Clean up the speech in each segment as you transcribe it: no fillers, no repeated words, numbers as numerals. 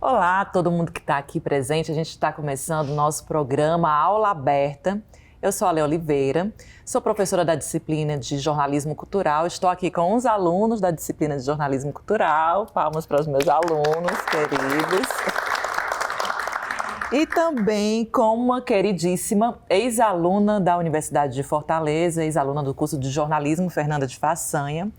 Olá, todo mundo que está aqui presente. A gente está começando o nosso programa Aula Aberta. Eu sou a Lê Oliveira, sou professora da disciplina de Jornalismo Cultural. Estou aqui com os alunos da disciplina de Jornalismo Cultural. Palmas para os meus alunos queridos. E também com uma queridíssima ex-aluna da Universidade de Fortaleza, ex-aluna do curso de Jornalismo, Fernanda de Façanha,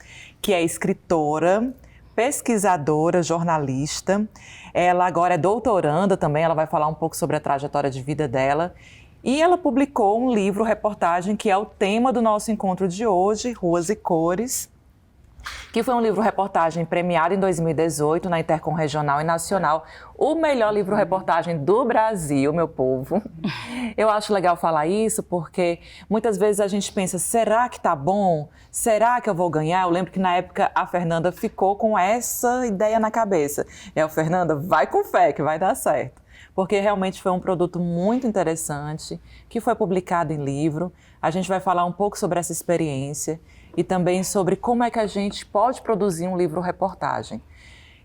que é escritora, pesquisadora, jornalista. Ela agora é doutoranda também, ela vai falar um pouco sobre a trajetória de vida dela. E ela publicou um livro-reportagem que é o tema do nosso encontro de hoje, Ruas e Cores, que foi um livro-reportagem premiado em 2018 na Intercom Regional e Nacional, o melhor livro-reportagem do Brasil, meu povo. Eu acho legal falar isso porque muitas vezes a gente pensa, será que tá bom? Será que eu vou ganhar? Eu lembro que na época a Fernanda ficou com essa ideia na cabeça. Fernanda, vai com fé que vai dar certo. Porque realmente foi um produto muito interessante, que foi publicado em livro. A gente vai falar um pouco sobre essa experiência e também sobre como é que a gente pode produzir um livro-reportagem.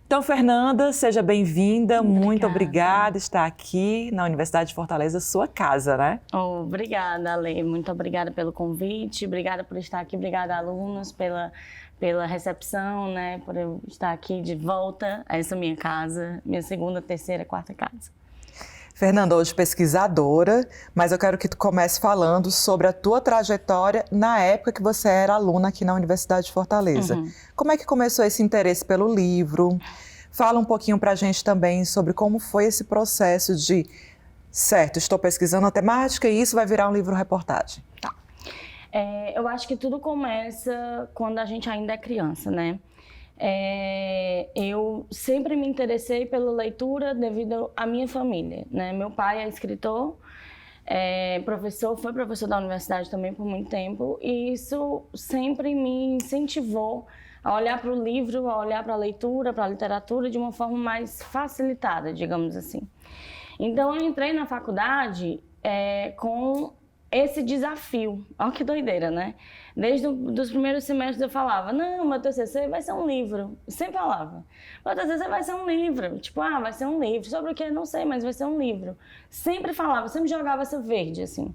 Então, Fernanda, seja bem-vinda, muito obrigada por estar aqui na Universidade de Fortaleza, sua casa, né? Obrigada, Lê, muito obrigada pelo convite, obrigada por estar aqui, obrigada, alunos, pela recepção, né, por eu estar aqui de volta a essa minha casa, minha segunda, terceira, quarta casa. Fernanda, hoje pesquisadora, mas eu quero que tu comece falando sobre a tua trajetória na época que você era aluna aqui na Universidade de Fortaleza. Como é que começou esse interesse pelo livro? Fala um pouquinho pra gente também sobre como foi esse processo de, certo, estou pesquisando a temática e isso vai virar um livro-reportagem. Tá. Eu acho que tudo começa quando a gente ainda é criança, né? Eu sempre me interessei pela leitura devido à minha família, né? Meu pai é escritor, foi professor da universidade também por muito tempo, e isso sempre me incentivou a olhar para o livro, a olhar para a leitura, para a literatura de uma forma mais facilitada, digamos assim. Então eu entrei na faculdade com esse desafio. Olha que doideira, né? Desde os primeiros semestres eu falava, não, meu TCC vai ser um livro. Eu sempre falava, meu TCC vai ser um livro. Tipo, vai ser um livro. Sobre o que? Não sei, mas vai ser um livro. Sempre falava, sempre jogava essa verde, assim.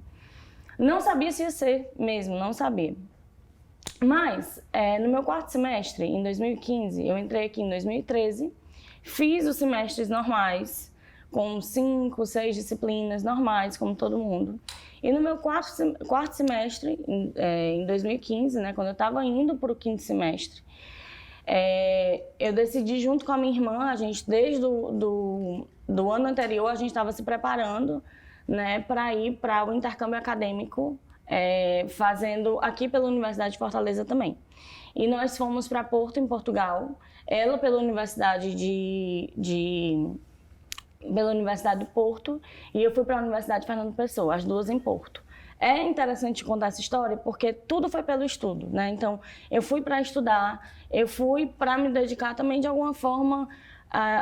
Não sabia se ia ser mesmo, não sabia. Mas, no meu quarto semestre, em 2015, eu entrei aqui em 2013, fiz os semestres normais, com 5, 6 disciplinas normais, como todo mundo. E no meu quarto semestre, em 2015, né, quando eu estava indo para o quinto semestre, eu decidi junto com a minha irmã, a gente desde do ano anterior, a gente estava se preparando, né, para ir para o intercâmbio acadêmico, fazendo aqui pela Universidade de Fortaleza também. E nós fomos para Porto, em Portugal, ela pela Universidade pela Universidade do Porto, e eu fui para a Universidade Fernando Pessoa, as duas em Porto. É interessante contar essa história porque tudo foi pelo estudo, né? Então, eu fui para estudar, eu fui para me dedicar também de alguma forma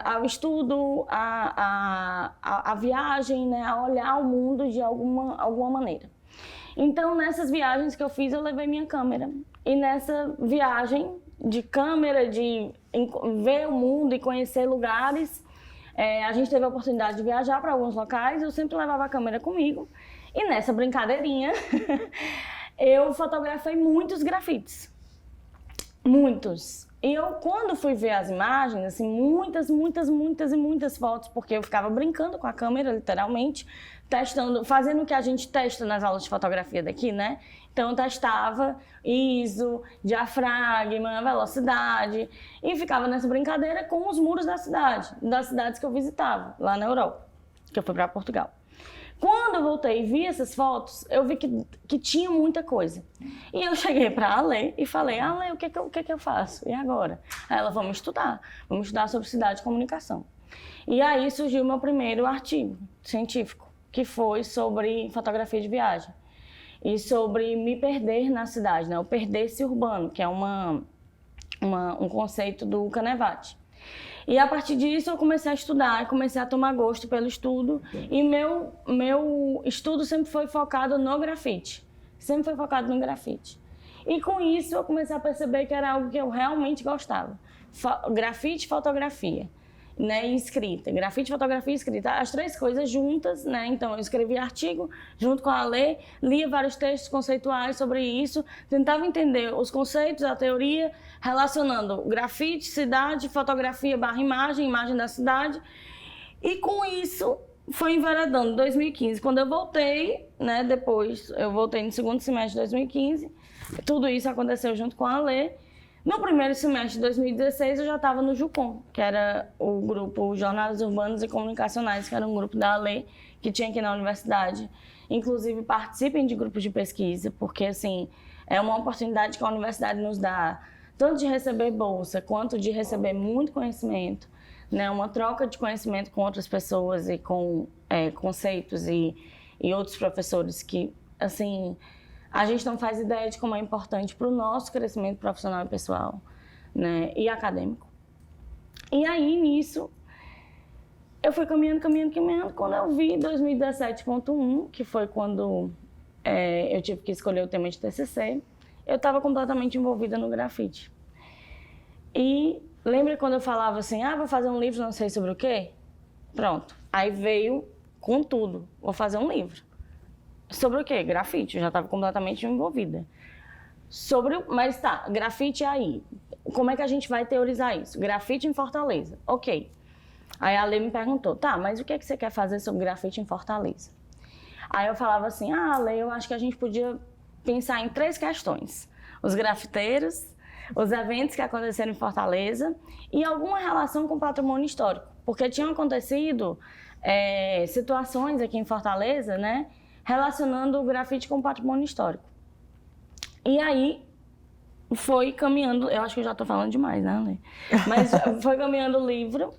ao estudo, à viagem, né? A olhar o mundo de alguma maneira. Então, nessas viagens que eu fiz, eu levei minha câmera. E nessa viagem de câmera, de ver o mundo e conhecer lugares, a gente teve a oportunidade de viajar para alguns locais, eu sempre levava a câmera comigo. E nessa brincadeirinha, eu fotografei muitos grafites. Muitos. E eu, quando fui ver as imagens, assim, muitas fotos, porque eu ficava brincando com a câmera, literalmente, testando, fazendo o que a gente testa nas aulas de fotografia daqui, né? Então, eu testava ISO, diafragma, velocidade, e ficava nessa brincadeira com os muros da cidade, das cidades que eu visitava, lá na Europa, que eu fui para Portugal. Quando eu voltei e vi essas fotos, eu vi que tinha muita coisa. E eu cheguei para a Ale e falei, Ale, o que eu faço? E agora? Aí ela, vamos estudar sobre cidade e comunicação. E aí surgiu o meu primeiro artigo científico, que foi sobre fotografia de viagem. E sobre me perder na cidade, né? O perder-se urbano, que é um conceito do Canevati. E a partir disso eu comecei a estudar, comecei a tomar gosto pelo estudo, e meu estudo sempre foi focado no grafite. E com isso eu comecei a perceber que era algo que eu realmente gostava. Grafite e fotografia. né, e escrita. Grafite, fotografia e escrita. As três coisas juntas, né? Então, eu escrevi artigo junto com a Alê, lia vários textos conceituais sobre isso, tentava entender os conceitos, a teoria, relacionando grafite, cidade, fotografia / imagem da cidade. E com isso, foi enveredando. Em 2015, quando eu voltei, né, depois, eu voltei no segundo semestre de 2015, tudo isso aconteceu junto com a Alê. No primeiro semestre de 2016, eu já estava no JUCOM, que era o grupo Jornais Urbanos e Comunicacionais, que era um grupo da Alê, que tinha aqui na universidade. Inclusive, participem de grupos de pesquisa, porque, assim, é uma oportunidade que a universidade nos dá, tanto de receber bolsa, quanto de receber muito conhecimento, né? Uma troca de conhecimento com outras pessoas e com conceitos e outros professores que, assim... A gente não faz ideia de como é importante para o nosso crescimento profissional e pessoal, né, e acadêmico. E aí, nisso, eu fui caminhando. Quando eu vi 2017.1, que foi quando eu tive que escolher o tema de TCC, eu estava completamente envolvida no grafite. E lembra quando eu falava assim, vou fazer um livro, não sei sobre o quê? Pronto. Aí veio com tudo, vou fazer um livro. Sobre o quê? Grafite, eu já estava completamente envolvida. Mas tá, grafite aí. Como é que a gente vai teorizar isso? Grafite em Fortaleza. Ok. Aí a Lê me perguntou, tá, mas o que é que você quer fazer sobre grafite em Fortaleza? Aí eu falava assim, Lê, eu acho que a gente podia pensar em 3 questões. Os grafiteiros, os eventos que aconteceram em Fortaleza e alguma relação com o patrimônio histórico. Porque tinham acontecido situações aqui em Fortaleza, né, relacionando o grafite com o patrimônio histórico. E aí, foi caminhando... Eu acho que eu já estou falando demais, né, Lê? Mas foi caminhando o livro.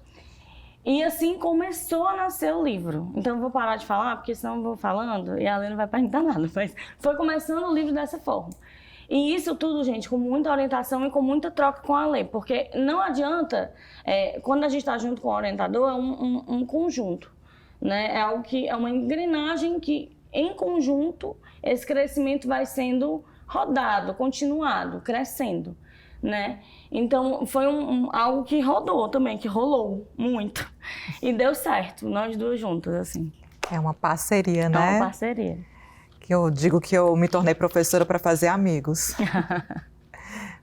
E assim começou a nascer o livro. Então, eu vou parar de falar, porque senão eu vou falando e a Lê não vai perguntar nada. Mas foi começando o livro dessa forma. E isso tudo, gente, com muita orientação e com muita troca com a Lê. Porque não adianta... quando a gente está junto com o orientador, é um conjunto, né? É algo que... É uma engrenagem que... Em conjunto, esse crescimento vai sendo rodado, continuado, crescendo, né? Então, foi algo que rodou também, que rolou muito. E deu certo, nós duas juntas, assim. É uma parceria, né? É uma parceria. Que eu digo que eu me tornei professora para fazer amigos.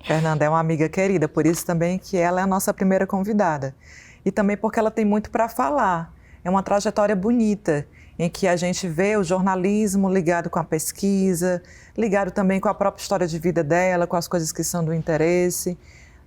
Fernanda é uma amiga querida, por isso também que ela é a nossa primeira convidada. E também porque ela tem muito para falar. É uma trajetória bonita, em que a gente vê o jornalismo ligado com a pesquisa, ligado também com a própria história de vida dela, com as coisas que são do interesse.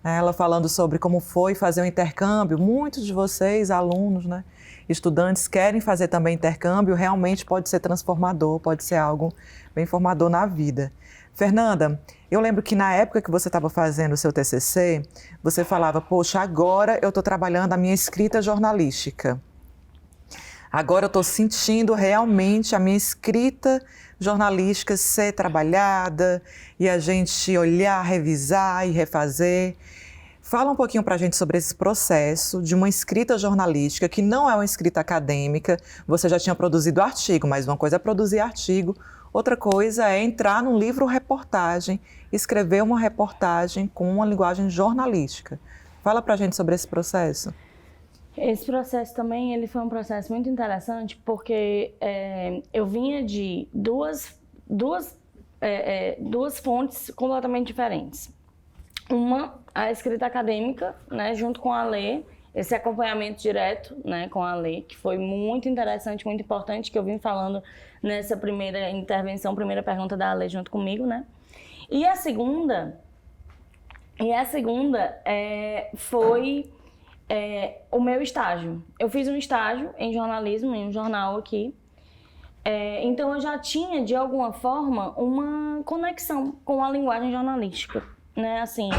Ela falando sobre como foi fazer um intercâmbio. Muitos de vocês, alunos, né, estudantes, querem fazer também intercâmbio. Realmente pode ser transformador, pode ser algo bem formador na vida. Fernanda, eu lembro que na época que você estava fazendo o seu TCC, você falava, poxa, agora eu estou trabalhando a minha escrita jornalística. Agora eu estou sentindo realmente a minha escrita jornalística ser trabalhada e a gente olhar, revisar e refazer. Fala um pouquinho para a gente sobre esse processo de uma escrita jornalística, que não é uma escrita acadêmica. Você já tinha produzido artigo, mas uma coisa é produzir artigo, outra coisa é entrar num livro-reportagem, escrever uma reportagem com uma linguagem jornalística. Fala para a gente sobre esse processo. Esse processo também ele foi um processo muito interessante porque eu vinha de duas fontes completamente diferentes. Uma, a escrita acadêmica, né, junto com a Lê, esse acompanhamento direto, né, com a Lê, que foi muito interessante, muito importante, que eu vim falando nessa primeira intervenção, primeira pergunta da Lê junto comigo, né? E a segunda foi... o meu estágio. Eu fiz um estágio em jornalismo, em um jornal aqui. Então eu já tinha, de alguma forma, uma conexão com a linguagem jornalística, né? Assim,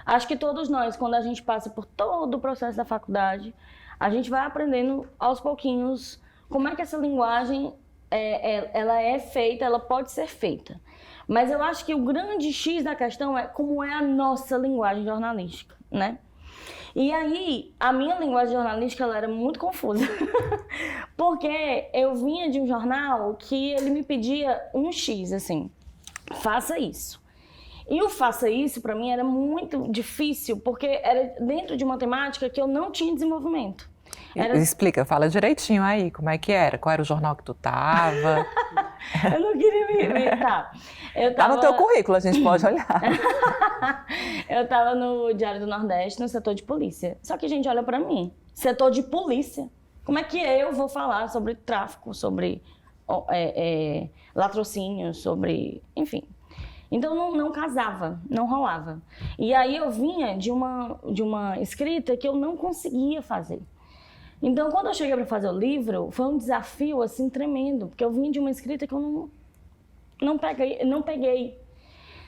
acho que todos nós, quando a gente passa por todo o processo da faculdade, a gente vai aprendendo aos pouquinhos como é que essa linguagem ela é feita, ela pode ser feita. Mas eu acho que o grande X da questão é como é a nossa linguagem jornalística, né? E aí, a minha linguagem jornalística ela era muito confusa, porque eu vinha de um jornal que ele me pedia um X, assim, faça isso. E o faça isso, para mim, era muito difícil, porque era dentro de uma temática que eu não tinha desenvolvimento. Explica, fala direitinho aí, como é que era? Qual era o jornal que tu tava? Eu não queria me... Tá. Tá no teu currículo, a gente pode olhar. Eu tava no Diário do Nordeste, no setor de polícia. Só que, gente, olha pra mim. Setor de polícia. Como é que eu vou falar sobre tráfico, sobre latrocínio, sobre... Enfim. Então, não casava, não rolava. E aí eu vinha de uma escrita que eu não conseguia fazer. Então, quando eu cheguei para fazer o livro, foi um desafio, assim, tremendo. Porque eu vinha de uma escrita que eu não peguei.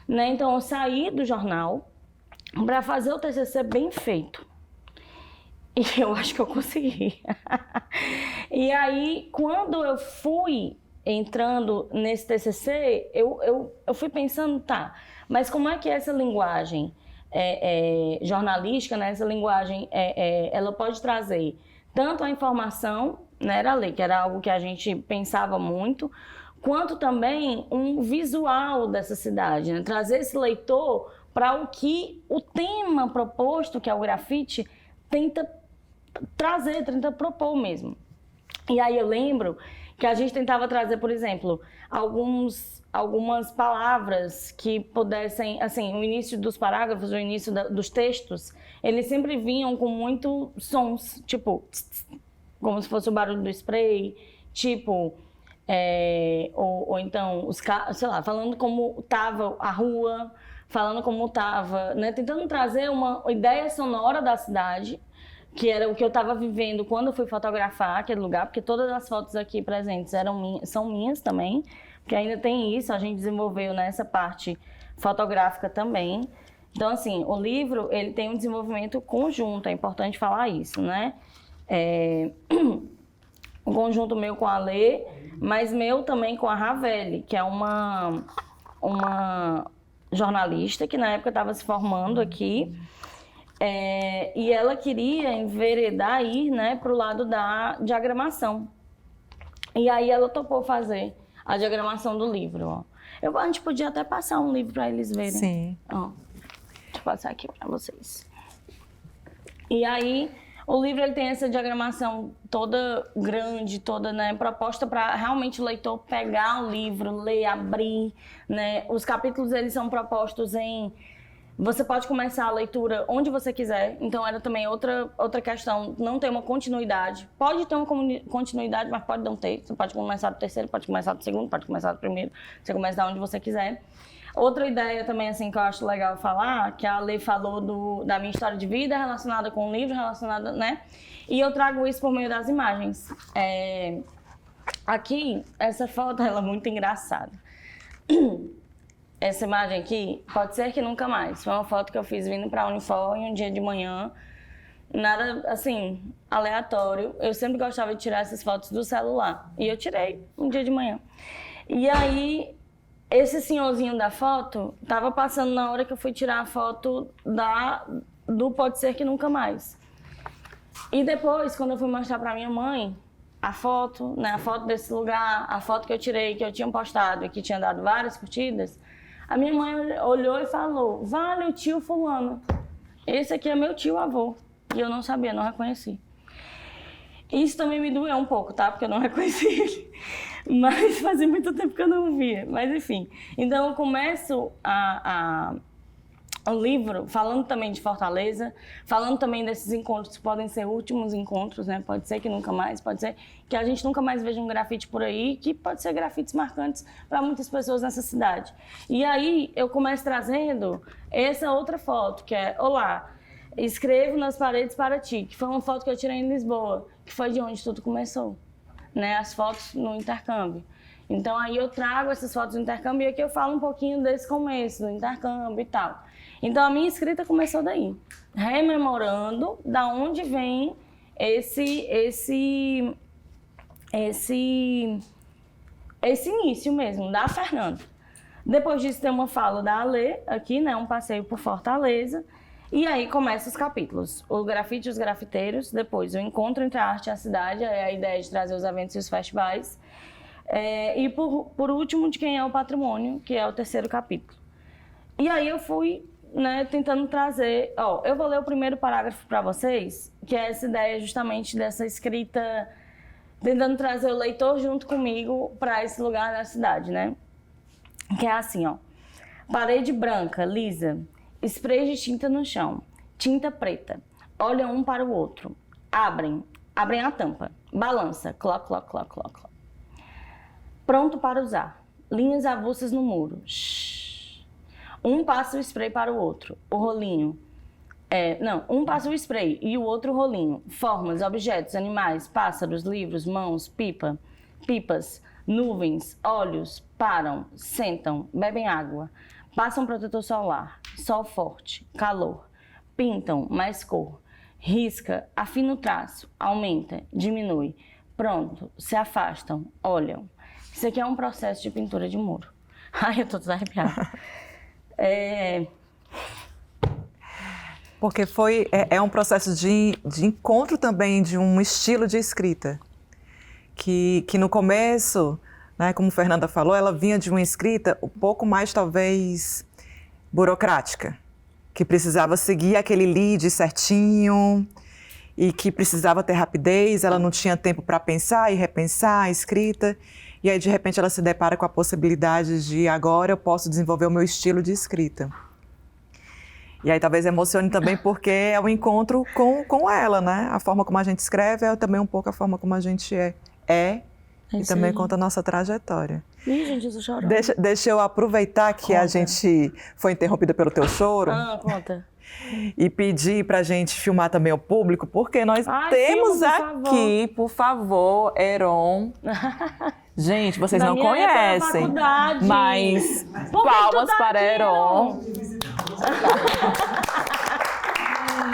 Né? Então, eu saí do jornal para fazer o TCC bem feito. E eu acho que eu consegui. E aí, quando eu fui entrando nesse TCC, eu fui pensando, tá, mas como é que essa linguagem jornalística, né, essa linguagem, ela pode trazer tanto a informação, né, era a lei, que era algo que a gente pensava muito, quanto também um visual dessa cidade, né? Trazer esse leitor para o que o tema proposto, que é o grafite, tenta trazer, tenta propor mesmo. E aí eu lembro que a gente tentava trazer, por exemplo, algumas palavras que pudessem, assim, o início dos parágrafos, o início dos textos, eles sempre vinham com muito sons, tipo, como se fosse o barulho do spray, tipo, ou então, sei lá, falando como estava a rua, falando como estava, né, tentando trazer uma ideia sonora da cidade, que era o que eu estava vivendo quando eu fui fotografar aquele lugar, porque todas as fotos aqui presentes são minhas também, porque ainda tem isso, a gente desenvolveu nessa parte fotográfica também. Então, assim, o livro, ele tem um desenvolvimento conjunto, é importante falar isso, né? Um conjunto meu com a Lê, mas meu também com a Ravelli, que é uma jornalista que na época estava se formando aqui, e ela queria enveredar, ir, né, para o lado da diagramação. E aí ela topou fazer a diagramação do livro. Ó. A gente podia até passar um livro para eles verem. Sim. Ó, deixa eu passar aqui para vocês. E aí o livro ele tem essa diagramação toda grande, toda, né, proposta para realmente o leitor pegar o livro, ler, abrir, né? Os capítulos eles são propostos em... Você pode começar a leitura onde você quiser, então era também outra questão, não ter uma continuidade. Pode ter uma continuidade, mas pode não ter. Você pode começar do terceiro, pode começar do segundo, pode começar do primeiro, você começa da onde você quiser. Outra ideia também, assim, que eu acho legal falar, que a Lê falou da minha história de vida relacionada com o livro, relacionada, né? E eu trago isso por meio das imagens. Aqui, essa foto, ela é muito engraçada. Essa imagem aqui, pode ser que nunca mais. Foi uma foto que eu fiz vindo para a Unifor em um dia de manhã. Nada, assim, aleatório. Eu sempre gostava de tirar essas fotos do celular. E eu tirei um dia de manhã. E aí, esse senhorzinho da foto tava passando na hora que eu fui tirar a foto do Pode Ser Que Nunca Mais. E depois, quando eu fui mostrar para minha mãe a foto, né, a foto desse lugar, a foto que eu tirei, que eu tinha postado e que tinha dado várias curtidas, a minha mãe olhou e falou, vale o tio fulano, esse aqui é meu tio avô. E eu não sabia, não reconheci. Isso também me doeu um pouco, tá? Porque eu não reconheci ele. Mas fazia muito tempo que eu não via. Mas enfim, então eu começo o livro falando também de Fortaleza, falando também desses encontros que podem ser últimos encontros, né? Pode ser que nunca mais, pode ser que a gente nunca mais veja um grafite por aí, que pode ser grafites marcantes para muitas pessoas nessa cidade. E aí eu começo trazendo essa outra foto, que é, olá, escrevo nas paredes para ti, que foi uma foto que eu tirei em Lisboa, que foi de onde tudo começou, né? As fotos no intercâmbio. Então aí eu trago essas fotos do intercâmbio e aqui eu falo um pouquinho desse começo, do intercâmbio e tal. Então a minha escrita começou daí, rememorando da onde vem esse início mesmo, da Fernanda. Depois disso tem uma fala da Alê, aqui, né, um passeio por Fortaleza, e aí começam os capítulos, o grafite e os grafiteiros, depois o encontro entre a arte e a cidade, é a ideia de trazer os eventos e os festivais, e por último, de quem é o patrimônio, que é o terceiro capítulo. E aí eu fui né, tentando trazer... Ó, eu vou ler o primeiro parágrafo para vocês, que é essa ideia justamente dessa escrita, tentando trazer o leitor junto comigo para esse lugar da cidade, né? Que é assim, ó. Parede branca, lisa, spray de tinta no chão, tinta preta, olham um para o outro, abrem a tampa, balança, cloc, cloc, cloc, cloc, cloc. Pronto para usar, linhas avulsas no muro, shhh. Um passa o spray para o outro, o rolinho, um passa o spray e o outro o rolinho, formas, objetos, animais, pássaros, livros, mãos, pipas, nuvens, olhos, param, sentam, bebem água, passam protetor solar, sol forte, calor, pintam, mais cor, risca, afina o traço, aumenta, diminui, pronto, se afastam, olham. Isso aqui é um processo de pintura de muro. Ai, eu tô toda arrepiada. Porque é um processo de encontro também de um estilo de escrita. Que no começo, né, como Fernanda falou, ela vinha de uma escrita um pouco mais, talvez, burocrática. Que precisava seguir aquele lead certinho e que precisava ter rapidez, ela não tinha tempo para pensar e repensar a escrita. E aí, de repente, ela se depara com a possibilidade de agora eu posso desenvolver o meu estilo de escrita. E aí talvez emocione também porque é um encontro com ela, né? A forma como a gente escreve é também um pouco a forma como a gente é e também conta a nossa trajetória. Ih, gente, eu tô chorando. Deixa eu aproveitar que a gente foi interrompida pelo teu choro. Conta. E pedir pra gente filmar também o público, porque nós temos aqui, por favor, Heron. Gente, vocês não conhecem, mas palmas para Heron.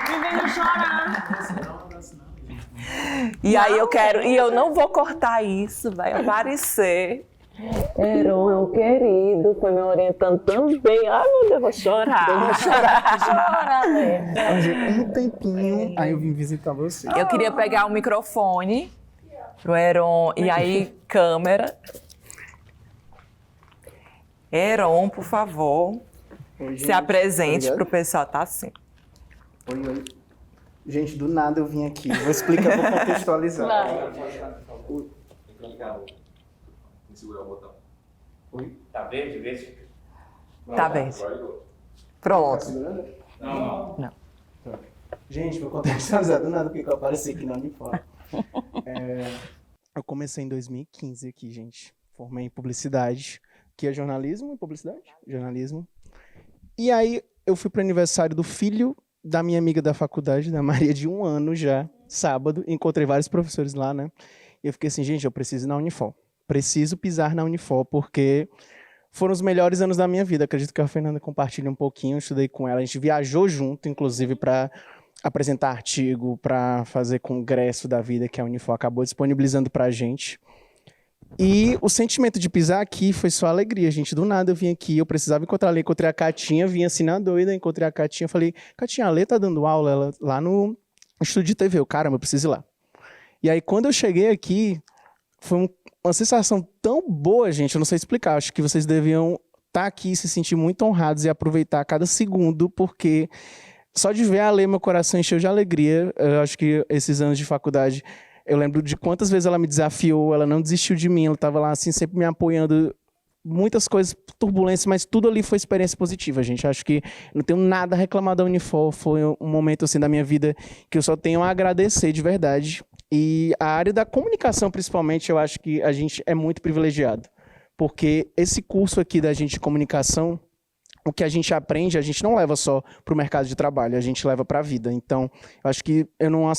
Me veio chorar. E aí eu não vou cortar isso, vai aparecer. Heron é um querido, foi me orientando também. Ai, meu Deus, vou chorar. Chora, né? Um tempinho, aí eu vim visitar você. Eu queria pegar o microfone pro Heron e aí câmera. Heron, por favor, Oi, gente. se apresente Obrigado. pro pessoal, tá assim. Oi. Gente, do nada eu vim aqui. Vou explicar, vou contextualizar. Segurar o botão. Oi? Tá verde? Verde? Tá verde. Tá Pronto. segurando? Não. Gente, vou contextualizar do nada porque eu apareci aqui no Unifor. Eu comecei em 2015 aqui, gente. Formei em publicidade, que é jornalismo e publicidade? Jornalismo. E aí eu fui para o aniversário do filho da minha amiga da faculdade, da Maria, de 1 ano já, sábado. Encontrei vários professores lá, né? E eu fiquei assim, gente, eu preciso ir na Unifor. Preciso pisar na Unifor, porque foram os melhores anos da minha vida. Acredito que a Fernanda compartilha um pouquinho, eu estudei com ela. A gente viajou junto, inclusive, para apresentar artigo, para fazer congresso da vida que a Unifor acabou disponibilizando para a gente. E o sentimento de pisar aqui foi só alegria, gente. Do nada eu vim aqui, eu precisava encontrar ela. Encontrei a Catinha, vim assim na doida, encontrei a Catinha. Falei, Catinha, a Lê tá dando aula ela, lá no estúdio de TV. Eu, caramba, eu preciso ir lá. E aí, quando eu cheguei aqui, foi uma sensação tão boa, gente. Eu não sei explicar. Acho que vocês deviam estar aqui e se sentir muito honrados e aproveitar cada segundo, porque só de ver a Lê, meu coração encheu de alegria. Eu acho que esses anos de faculdade, eu lembro de quantas vezes ela me desafiou, ela não desistiu de mim, ela estava lá assim, sempre me apoiando. Muitas coisas, turbulências, mas tudo ali foi experiência positiva, gente. Acho que não tenho nada a reclamar da Unifor. Foi um momento assim da minha vida que eu só tenho a agradecer de verdade. E a área da comunicação, principalmente, eu acho que a gente é muito privilegiado. Porque esse curso aqui da gente de comunicação, o que a gente aprende, a gente não leva só para o mercado de trabalho, a gente leva para a vida. Então, eu acho que eu não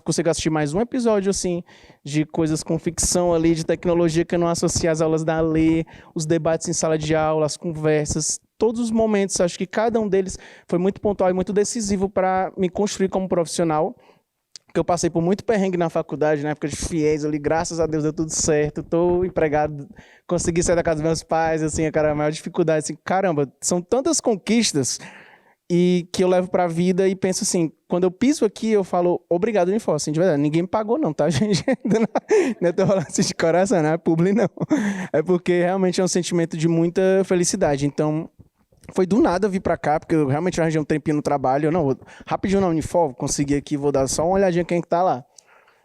consigo assistir mais um episódio assim de coisas com ficção ali, de tecnologia, que eu não associo às aulas da Lê, os debates em sala de aula, as conversas, todos os momentos. Acho que cada um deles foi muito pontual e muito decisivo para me construir como profissional. Porque eu passei por muito perrengue na faculdade, na época de FIES ali, graças a Deus deu tudo certo, estou empregado, consegui sair da casa dos meus pais, assim, cara, a maior dificuldade, assim, caramba, são tantas conquistas e que eu levo para a vida e penso assim, quando eu piso aqui, eu falo, obrigado, Unifor, assim, de verdade, ninguém me pagou não, tá, gente? Não tô falando assim de coração, não é publi, não. É porque realmente é um sentimento de muita felicidade, então Foi do nada vir pra cá, porque eu realmente arranjei um tempinho no trabalho. Eu, não, rapidinho na Unifor, consegui aqui, vou dar só uma olhadinha quem que tá lá.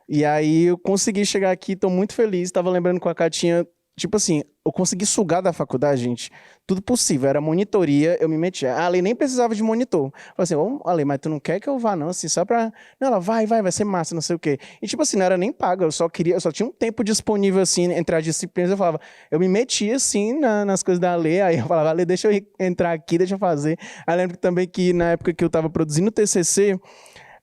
E aí eu consegui chegar aqui, tô muito feliz. Tava lembrando com a Catinha, tipo assim, eu consegui sugar da faculdade, gente, tudo possível. Era monitoria, eu me metia. A Ale nem precisava de monitor. Falei assim, ô, Ale, mas tu não quer que eu vá não, assim, só pra... Não, ela, vai ser massa, não sei o quê. E tipo assim, não era nem paga, eu só tinha um tempo disponível, assim, entre as disciplinas. Eu falava, eu me metia, assim, nas coisas da Ale, aí eu falava, Ale, deixa eu entrar aqui, deixa eu fazer. Aí eu lembro também que na época que eu tava produzindo o TCC,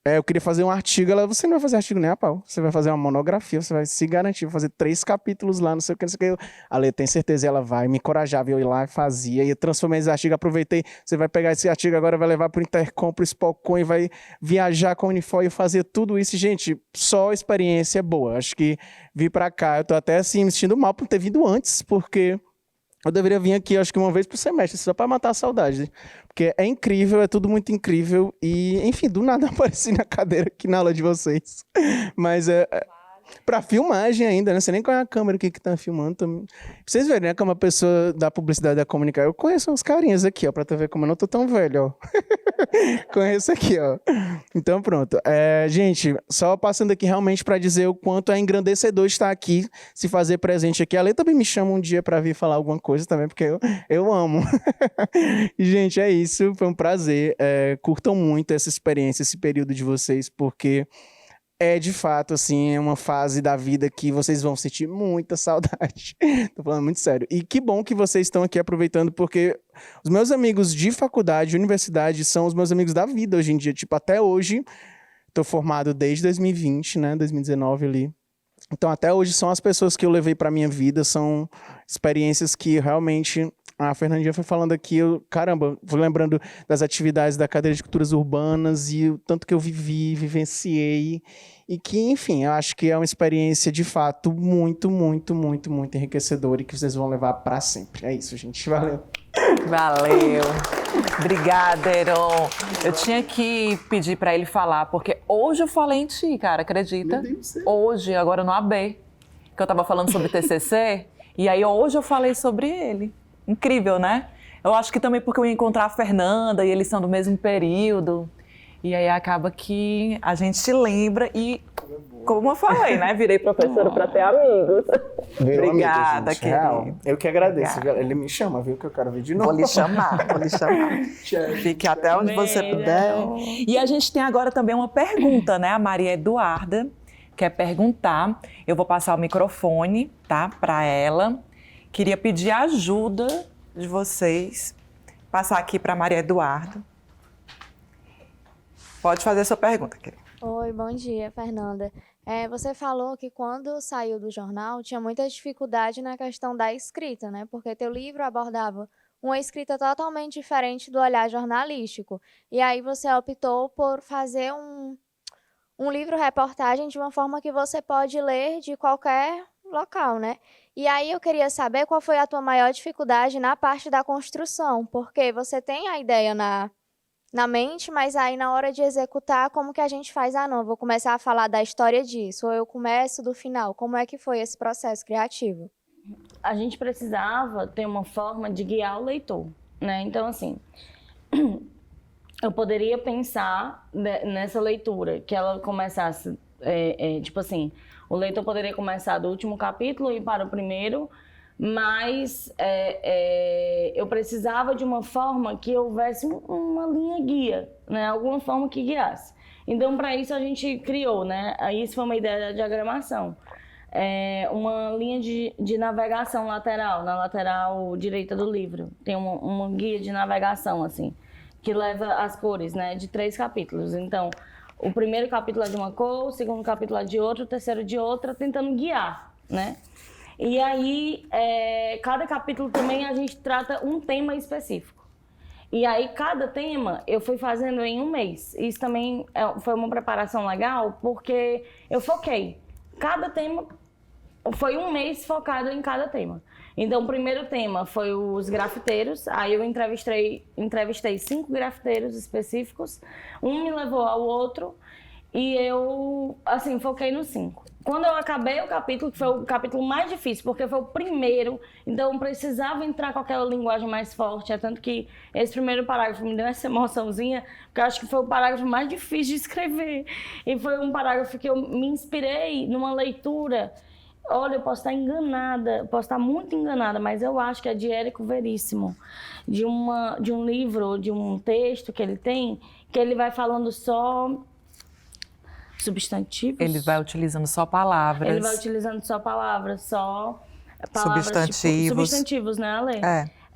eu queria fazer um artigo, ela, você não vai fazer artigo nem a pau, você vai fazer uma monografia, você vai se garantir, vai fazer 3 capítulos lá, não sei o que, não sei o que. A Lê, tem certeza, ela vai, me encorajava, eu ir lá e fazia, e eu transformei esse artigo, aproveitei, você vai pegar esse artigo agora, vai levar pro Intercom, pro Spocon, e vai viajar com a Unifor e fazer tudo isso. Gente, só experiência boa. Acho que vir pra cá, eu tô até assim, me sentindo mal por ter vindo antes, porque... eu deveria vir aqui, acho que uma vez por semestre, só para matar a saudade. Porque é incrível, é tudo muito incrível. E, enfim, do nada apareci na cadeira aqui na aula de vocês. Mas para filmagem ainda, né? Não sei nem qual é a câmera aqui que tá filmando. Pra vocês verem, né? Como uma pessoa da publicidade da comunicar. Eu conheço uns carinhas aqui, ó, pra tu ver como eu não tô tão velho, ó. Conheço aqui, ó. Então, pronto. Gente, só passando aqui realmente para dizer o quanto é engrandecedor estar aqui, se fazer presente aqui. A Lê também me chama um dia para vir falar alguma coisa também, porque eu amo. E, gente, é isso. Foi um prazer. Curtam muito essa experiência, esse período de vocês, porque... de fato, assim, é uma fase da vida que vocês vão sentir muita saudade. Tô falando muito sério. E que bom que vocês estão aqui aproveitando, porque os meus amigos de faculdade, de universidade, são os meus amigos da vida hoje em dia. Tipo, até hoje, tô formado desde 2020, né, 2019 ali. Então, até hoje, são as pessoas que eu levei pra minha vida, são experiências que realmente... A Fernandinha foi falando aqui, caramba, vou lembrando das atividades da cadeira de culturas urbanas e o tanto que eu vivenciei e que, enfim, eu acho que é uma experiência de fato muito, muito, muito, muito enriquecedora e que vocês vão levar para sempre. É isso, gente. Valeu. Valeu. Obrigada, Heron. Eu tinha que pedir para ele falar, porque hoje eu falei em ti, cara, acredita? Hoje, agora no AB, que eu tava falando sobre TCC, e aí hoje eu falei sobre ele. Incrível, né? Eu acho que também porque eu ia encontrar a Fernanda e eles são do mesmo período. E aí acaba que a gente se lembra e, como eu falei, né? Virei professora para ter amigos. Obrigada, querido. Eu que agradeço. Obrigada. Ele me chama, viu? Que eu quero ver de novo. Vou lhe chamar. Fique até onde você puder. E a gente tem agora também uma pergunta, né? A Maria Eduarda quer perguntar. Eu vou passar o microfone, tá? Para ela. Queria pedir a ajuda de vocês. Passar aqui para Maria Eduarda. Pode fazer a sua pergunta, querida. Oi, bom dia, Fernanda. Você falou que quando saiu do jornal tinha muita dificuldade na questão da escrita, né? Porque teu livro abordava uma escrita totalmente diferente do olhar jornalístico. E aí você optou por fazer um livro-reportagem de uma forma que você pode ler de qualquer local, né? E aí eu queria saber qual foi a tua maior dificuldade na parte da construção, porque você tem a ideia na mente, mas aí na hora de executar, como que a gente faz? Ah, não, vou começar a falar da história disso, ou eu começo do final. Como é que foi esse processo criativo? A gente precisava ter uma forma de guiar o leitor, né? Então, assim, eu poderia pensar nessa leitura, que ela começasse, tipo assim, o leitor poderia começar do último capítulo e ir para o primeiro, mas eu precisava de uma forma que houvesse uma linha guia, né? Alguma forma que guiasse. Então, para isso, a gente criou, né? Isso foi uma ideia da diagramação. Uma linha de navegação lateral, na lateral direita do livro. Tem uma guia de navegação, assim, que leva as cores, né? De 3 capítulos. Então, o primeiro capítulo é de uma cor, o segundo capítulo é de outra, o terceiro de outra, tentando guiar, né? E aí, cada capítulo também a gente trata um tema específico. E aí, cada tema eu fui fazendo em 1 mês. Isso também foi uma preparação legal, porque eu foquei. Cada tema foi 1 mês focado em cada tema. Então, o primeiro tema foi os grafiteiros. Aí eu entrevistei 5 grafiteiros específicos. Um me levou ao outro. E eu, assim, foquei no 5. Quando eu acabei o capítulo, que foi o capítulo mais difícil, porque foi o primeiro, então eu precisava entrar com aquela linguagem mais forte. É tanto que esse primeiro parágrafo me deu essa emoçãozinha, porque eu acho que foi o parágrafo mais difícil de escrever. E foi um parágrafo que eu me inspirei numa leitura. Olha, eu posso estar enganada, posso estar muito enganada, mas eu acho que é de Érico Veríssimo, de um livro, de um texto que ele tem, que ele vai falando só substantivos. Ele vai utilizando só palavras. Ele vai utilizando só palavras, palavras substantivos. Tipo, substantivos, né, Ale?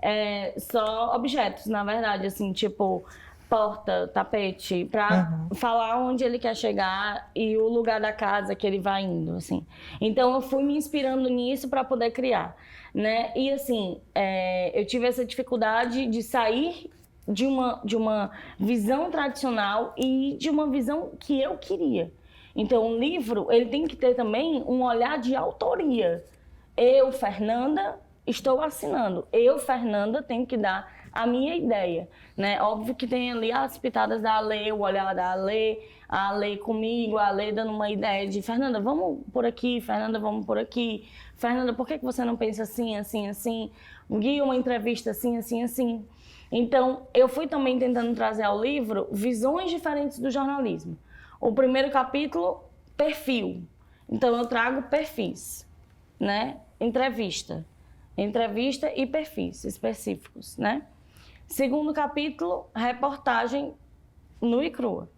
É. Só objetos, na verdade, assim, tipo porta, tapete, pra falar onde ele quer chegar e o lugar da casa que ele vai indo, assim. Então eu fui me inspirando nisso para poder criar, né? E assim, eu tive essa dificuldade de sair de uma visão tradicional e de uma visão que eu queria. Então, um livro, ele tem que ter também um olhar de autoria. Eu, Fernanda, estou assinando. Eu, Fernanda, tenho que dar a minha ideia, né? Óbvio que tem ali as pitadas da Ale, o olhar da Ale, a Ale comigo, a Ale dando uma ideia de Fernanda, vamos por aqui, Fernanda, vamos por aqui. Fernanda, por que você não pensa assim, assim, assim? Guia uma entrevista assim, assim, assim. Então, eu fui também tentando trazer ao livro visões diferentes do jornalismo. O primeiro capítulo, perfil. Então, eu trago perfis, né? Entrevista e perfis específicos, né? Segundo capítulo, reportagem nua e crua,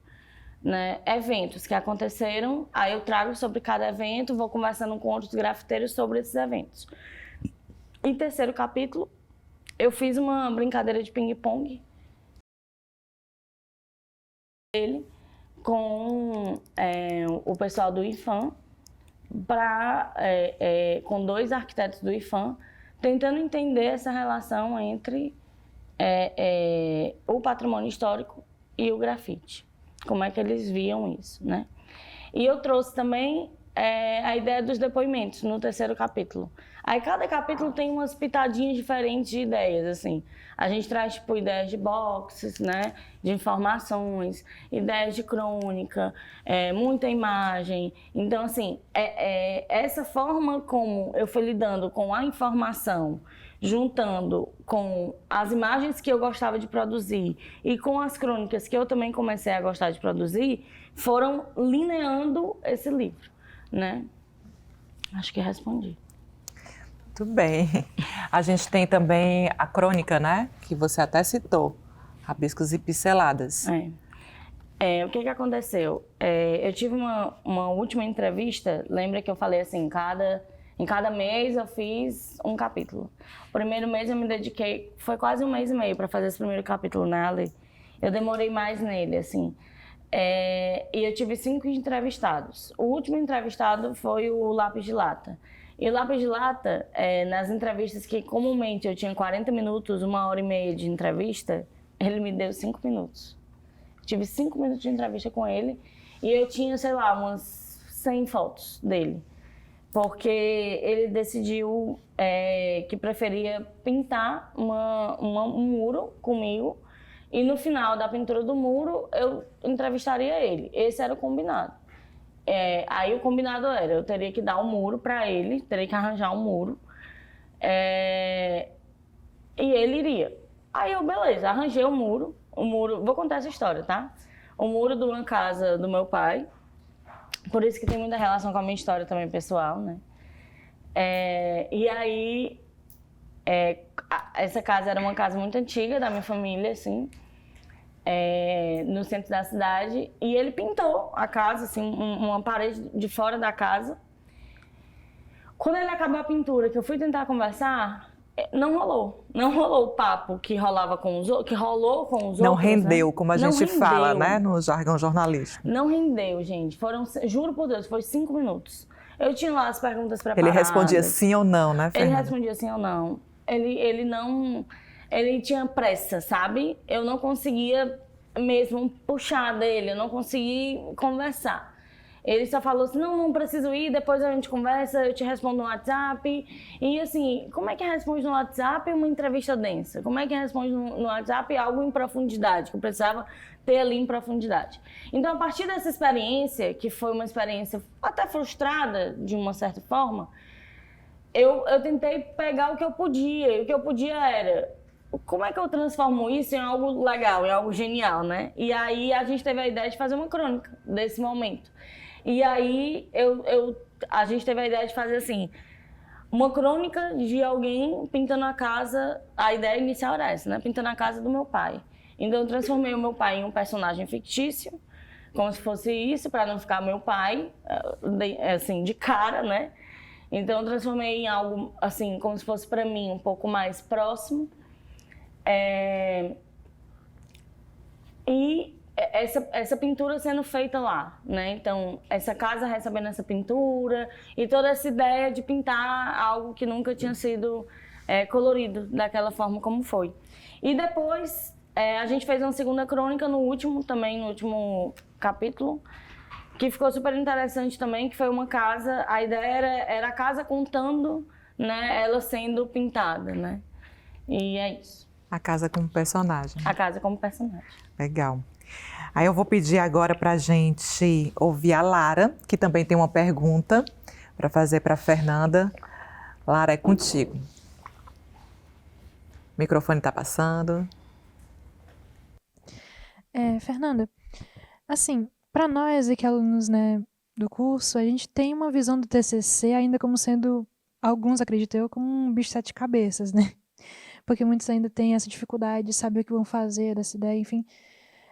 né? Eventos que aconteceram, aí eu trago sobre cada evento, vou conversando com outros grafiteiros sobre esses eventos. Em terceiro capítulo, eu fiz uma brincadeira de ping-pong com o pessoal do IFAM, com 2 arquitetos do IFAM, tentando entender essa relação entre o patrimônio histórico e o grafite. Como é que eles viam isso, né? E eu trouxe também a ideia dos depoimentos no terceiro capítulo. Aí cada capítulo tem umas pitadinhas diferentes de ideias, assim. A gente traz, tipo, ideias de boxes, né? De informações, ideias de crônica, muita imagem. Então, assim, essa forma como eu fui lidando com a informação, juntando com as imagens que eu gostava de produzir e com as crônicas que eu também comecei a gostar de produzir, foram lineando esse livro, né? Acho que respondi. Muito bem. A gente tem também a crônica, né? Que você até citou, Rabiscos e Pinceladas. O que aconteceu? Eu tive uma última entrevista, lembra que eu falei assim, em cada mês eu fiz um capítulo. O primeiro mês eu me dediquei, foi quase 1 mês e meio para fazer esse primeiro capítulo, né, Ale? Eu demorei mais nele, assim. E eu tive 5 entrevistados. O último entrevistado foi o Lápis de Lata. E o Lápis de Lata, nas entrevistas que comumente eu tinha 40 minutos, 1h30 de entrevista, ele me deu 5 minutos. Tive 5 minutos de entrevista com ele e eu tinha, sei lá, umas 100 fotos dele. Porque ele decidiu que preferia pintar um muro comigo e no final da pintura do muro eu entrevistaria ele. Esse era o combinado. Aí o combinado era, eu teria que dar um muro para ele, teria que arranjar um muro e ele iria. Aí eu, beleza, arranjei o muro, vou contar essa história, tá? O muro de uma casa do meu pai, por isso que tem muita relação com a minha história também pessoal, né? E aí, essa casa era uma casa muito antiga da minha família, assim, no centro da cidade, e ele pintou a casa, assim, uma parede de fora da casa. Quando ele acabou a pintura, que eu fui tentar conversar, não rolou o papo que rolava com os outros, que rolou com os outros. Não rendeu, né? Como a gente fala, né, no jargão jornalístico. Não rendeu, gente. Juro por Deus, foi 5 minutos. Eu tinha lá as perguntas preparadas. Ele respondia sim ou não, né, Fernanda? Ele respondia sim ou não. Ele não... Ele tinha pressa, sabe? Eu não conseguia mesmo puxar dele, eu não conseguia conversar. Ele só falou assim, não preciso ir, depois a gente conversa, eu te respondo no WhatsApp. E assim, como é que responde no WhatsApp uma entrevista densa? Como é que responde no WhatsApp algo em profundidade, que eu precisava ter ali em profundidade? Então, a partir dessa experiência, que foi uma experiência até frustrada, de uma certa forma, eu tentei pegar o que eu podia. E o que eu podia era, como é que eu transformo isso em algo legal, em algo genial, né? E aí a gente teve a ideia de fazer uma crônica desse momento. E aí a gente teve a ideia de fazer assim, uma crônica de alguém pintando a casa, a ideia inicial era essa, né? Pintando a casa do meu pai. Então eu transformei o meu pai em um personagem fictício, como se fosse isso, para não ficar meu pai, assim, de cara, né? Então eu transformei em algo, assim, como se fosse para mim um pouco mais próximo. E essa pintura sendo feita lá, né? Então, essa casa recebendo essa pintura e toda essa ideia de pintar algo que nunca tinha sido colorido daquela forma como foi. E depois, a gente fez uma segunda crônica no último capítulo, que ficou super interessante também, que foi uma casa, a ideia era a casa contando, né, ela sendo pintada, né? E é isso. A casa como personagem. A casa como personagem. Legal. Aí eu vou pedir agora para a gente ouvir a Lara, que também tem uma pergunta para fazer para a Fernanda. Lara, é contigo. O microfone está passando. Fernanda, assim, para nós aqui, alunos, né, do curso, a gente tem uma visão do TCC ainda como sendo, alguns acreditam eu, como um bicho de sete cabeças, né? Porque muitos ainda têm essa dificuldade de saber o que vão fazer dessa ideia, enfim.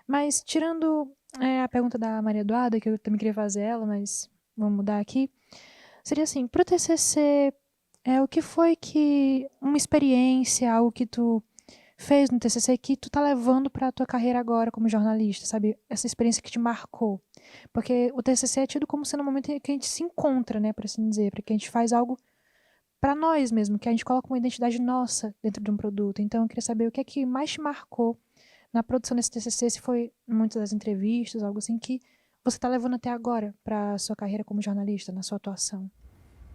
Mas, tirando a pergunta da Maria Eduarda, que eu também queria fazer ela, mas vamos mudar aqui, seria assim, pro TCC, o que foi que, uma experiência, algo que tu fez no TCC que tu tá levando pra tua carreira agora como jornalista, sabe? Essa experiência que te marcou. Porque o TCC é tido como sendo um momento em que a gente se encontra, né, por assim dizer, porque a gente faz algo para nós mesmo, que a gente coloca uma identidade nossa dentro de um produto. Então, eu queria saber o que é que mais te marcou na produção desse TCC, se foi muitas das entrevistas, algo assim, que você está levando até agora para a sua carreira como jornalista, na sua atuação.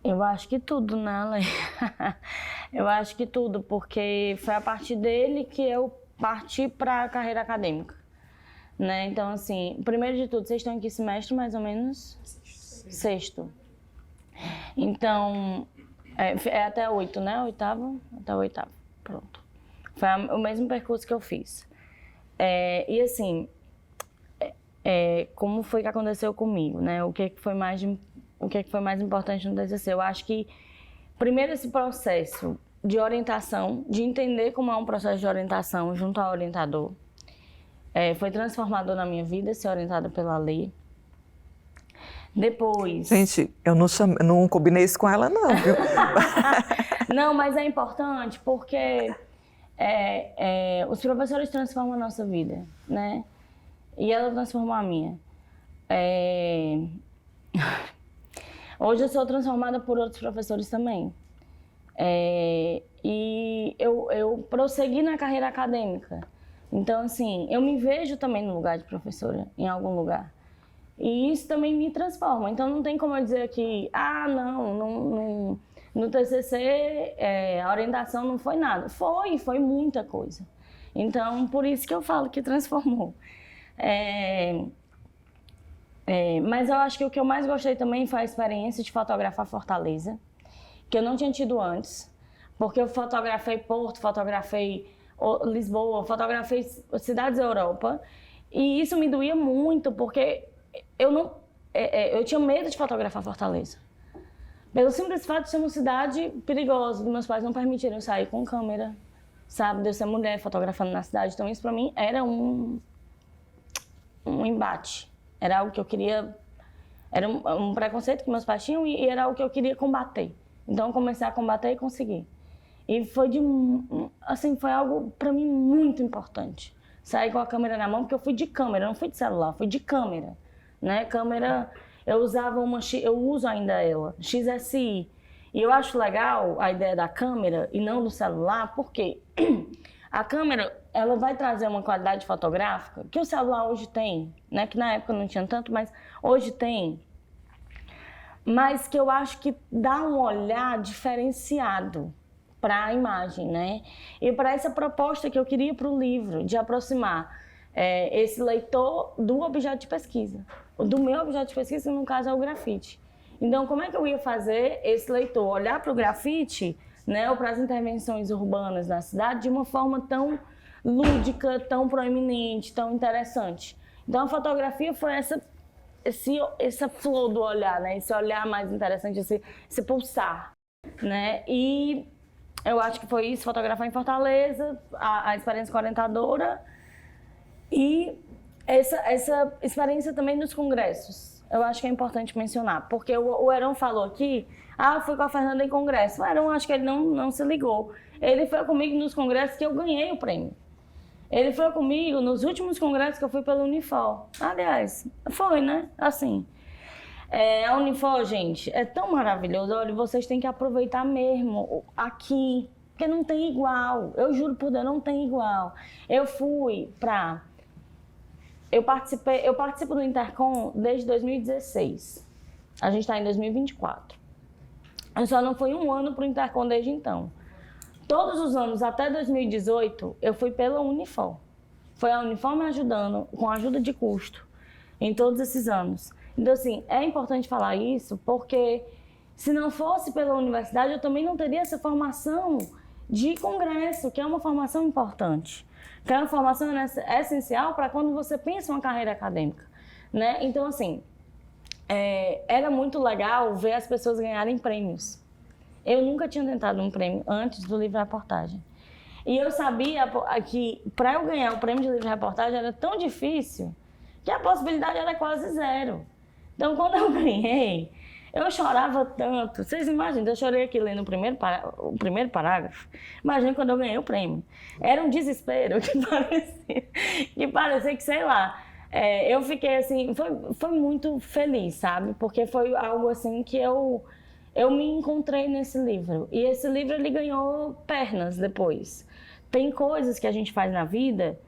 Eu acho que tudo, né, Ale? Eu acho que tudo, porque foi a partir dele que eu parti para a carreira acadêmica, né? Então, assim, primeiro de tudo, vocês estão em que semestre, mais ou menos? Sexto. Então, é até 8, né? Oitavo? Até o oitavo, pronto. Foi o mesmo percurso que eu fiz. E assim, como foi que aconteceu comigo, né? O que foi mais importante no TCC? Eu acho que, primeiro, esse processo de orientação, de entender como é um processo de orientação junto ao orientador, foi transformador na minha vida, ser orientada pela lei. Depois... Gente, eu não combinei isso com ela, não, viu? Não, mas é importante porque os professores transformam a nossa vida, né? E ela transformou a minha. Hoje eu sou transformada por outros professores também. E eu prossegui na carreira acadêmica. Então, assim, eu me vejo também no lugar de professora, em algum lugar. E isso também me transforma. Então, não tem como eu dizer que, no TCC a orientação não foi nada. Foi muita coisa. Então, por isso que eu falo que transformou. Mas eu acho que o que eu mais gostei também foi a experiência de fotografar Fortaleza, que eu não tinha tido antes, porque eu fotografei Porto, fotografei Lisboa, fotografei cidades da Europa, e isso me doía muito, porque eu tinha medo de fotografar Fortaleza. Pelo simples fato de ser uma cidade perigosa, meus pais não permitiram eu sair com câmera, sabe, de eu ser mulher fotografando na cidade, então isso para mim era um embate. Era algo que eu queria... Era um preconceito que meus pais tinham e era algo que eu queria combater. Então, eu comecei a combater e consegui. E foi foi algo, para mim, muito importante. Sair com a câmera na mão, porque eu fui de câmera, não fui de celular, fui de câmera. Né? Câmera, eu uso ainda ela, XSI. E eu acho legal a ideia da câmera e não do celular, porque a câmera, ela vai trazer uma qualidade fotográfica que o celular hoje tem, né? Que na época não tinha tanto, mas hoje tem. mas que eu acho que dá um olhar diferenciado para a imagem, né? E para essa proposta que eu queria para o livro, de aproximar esse leitor do objeto de pesquisa, do meu objeto de pesquisa, que no caso é o grafite. Então, como é que eu ia fazer esse leitor olhar para o grafite, né, ou para as intervenções urbanas na cidade de uma forma tão lúdica, tão proeminente, tão interessante? Então, a fotografia foi essa flor do olhar, né? Esse olhar mais interessante, esse pulsar, né? E eu acho que foi isso, fotografar em Fortaleza, a experiência orientadora e essa experiência também nos congressos. Eu acho que é importante mencionar, porque o Heron falou aqui, eu fui com a Fernanda em congresso. O Heron, acho que ele não se ligou. Ele foi comigo nos congressos que eu ganhei o prêmio. Ele foi comigo nos últimos congressos que eu fui pela Unifor. Aliás, foi, né? Assim. A Unifor, gente, é tão maravilhoso. Olha, vocês têm que aproveitar mesmo aqui, porque não tem igual. Eu juro por Deus, não tem igual. Eu participo do Intercom desde 2016. A gente está em 2024. Eu só não fui um ano para o Intercom desde então. Todos os anos, até 2018, eu fui pela Unifor. Foi a Unifor me ajudando, com ajuda de custo, em todos esses anos. Então, assim, é importante falar isso, porque se não fosse pela universidade, eu também não teria essa formação de congresso, que é uma formação importante. Que é uma formação essencial para quando você pensa uma carreira acadêmica, né? Então, assim, era muito legal ver as pessoas ganharem prêmios. Eu nunca tinha tentado um prêmio antes do livro-reportagem. E eu sabia que para eu ganhar o prêmio de livro-reportagem era tão difícil que a possibilidade era quase zero. Então, quando eu ganhei, eu chorava tanto. Vocês imaginam, eu chorei aqui lendo o primeiro parágrafo. Imagina quando eu ganhei o prêmio. Era um desespero que parecia que, sei lá, eu fiquei assim, foi muito feliz, sabe? Porque foi algo assim que eu me encontrei nesse livro. E esse livro, ele ganhou pernas depois. Tem coisas que a gente faz na vida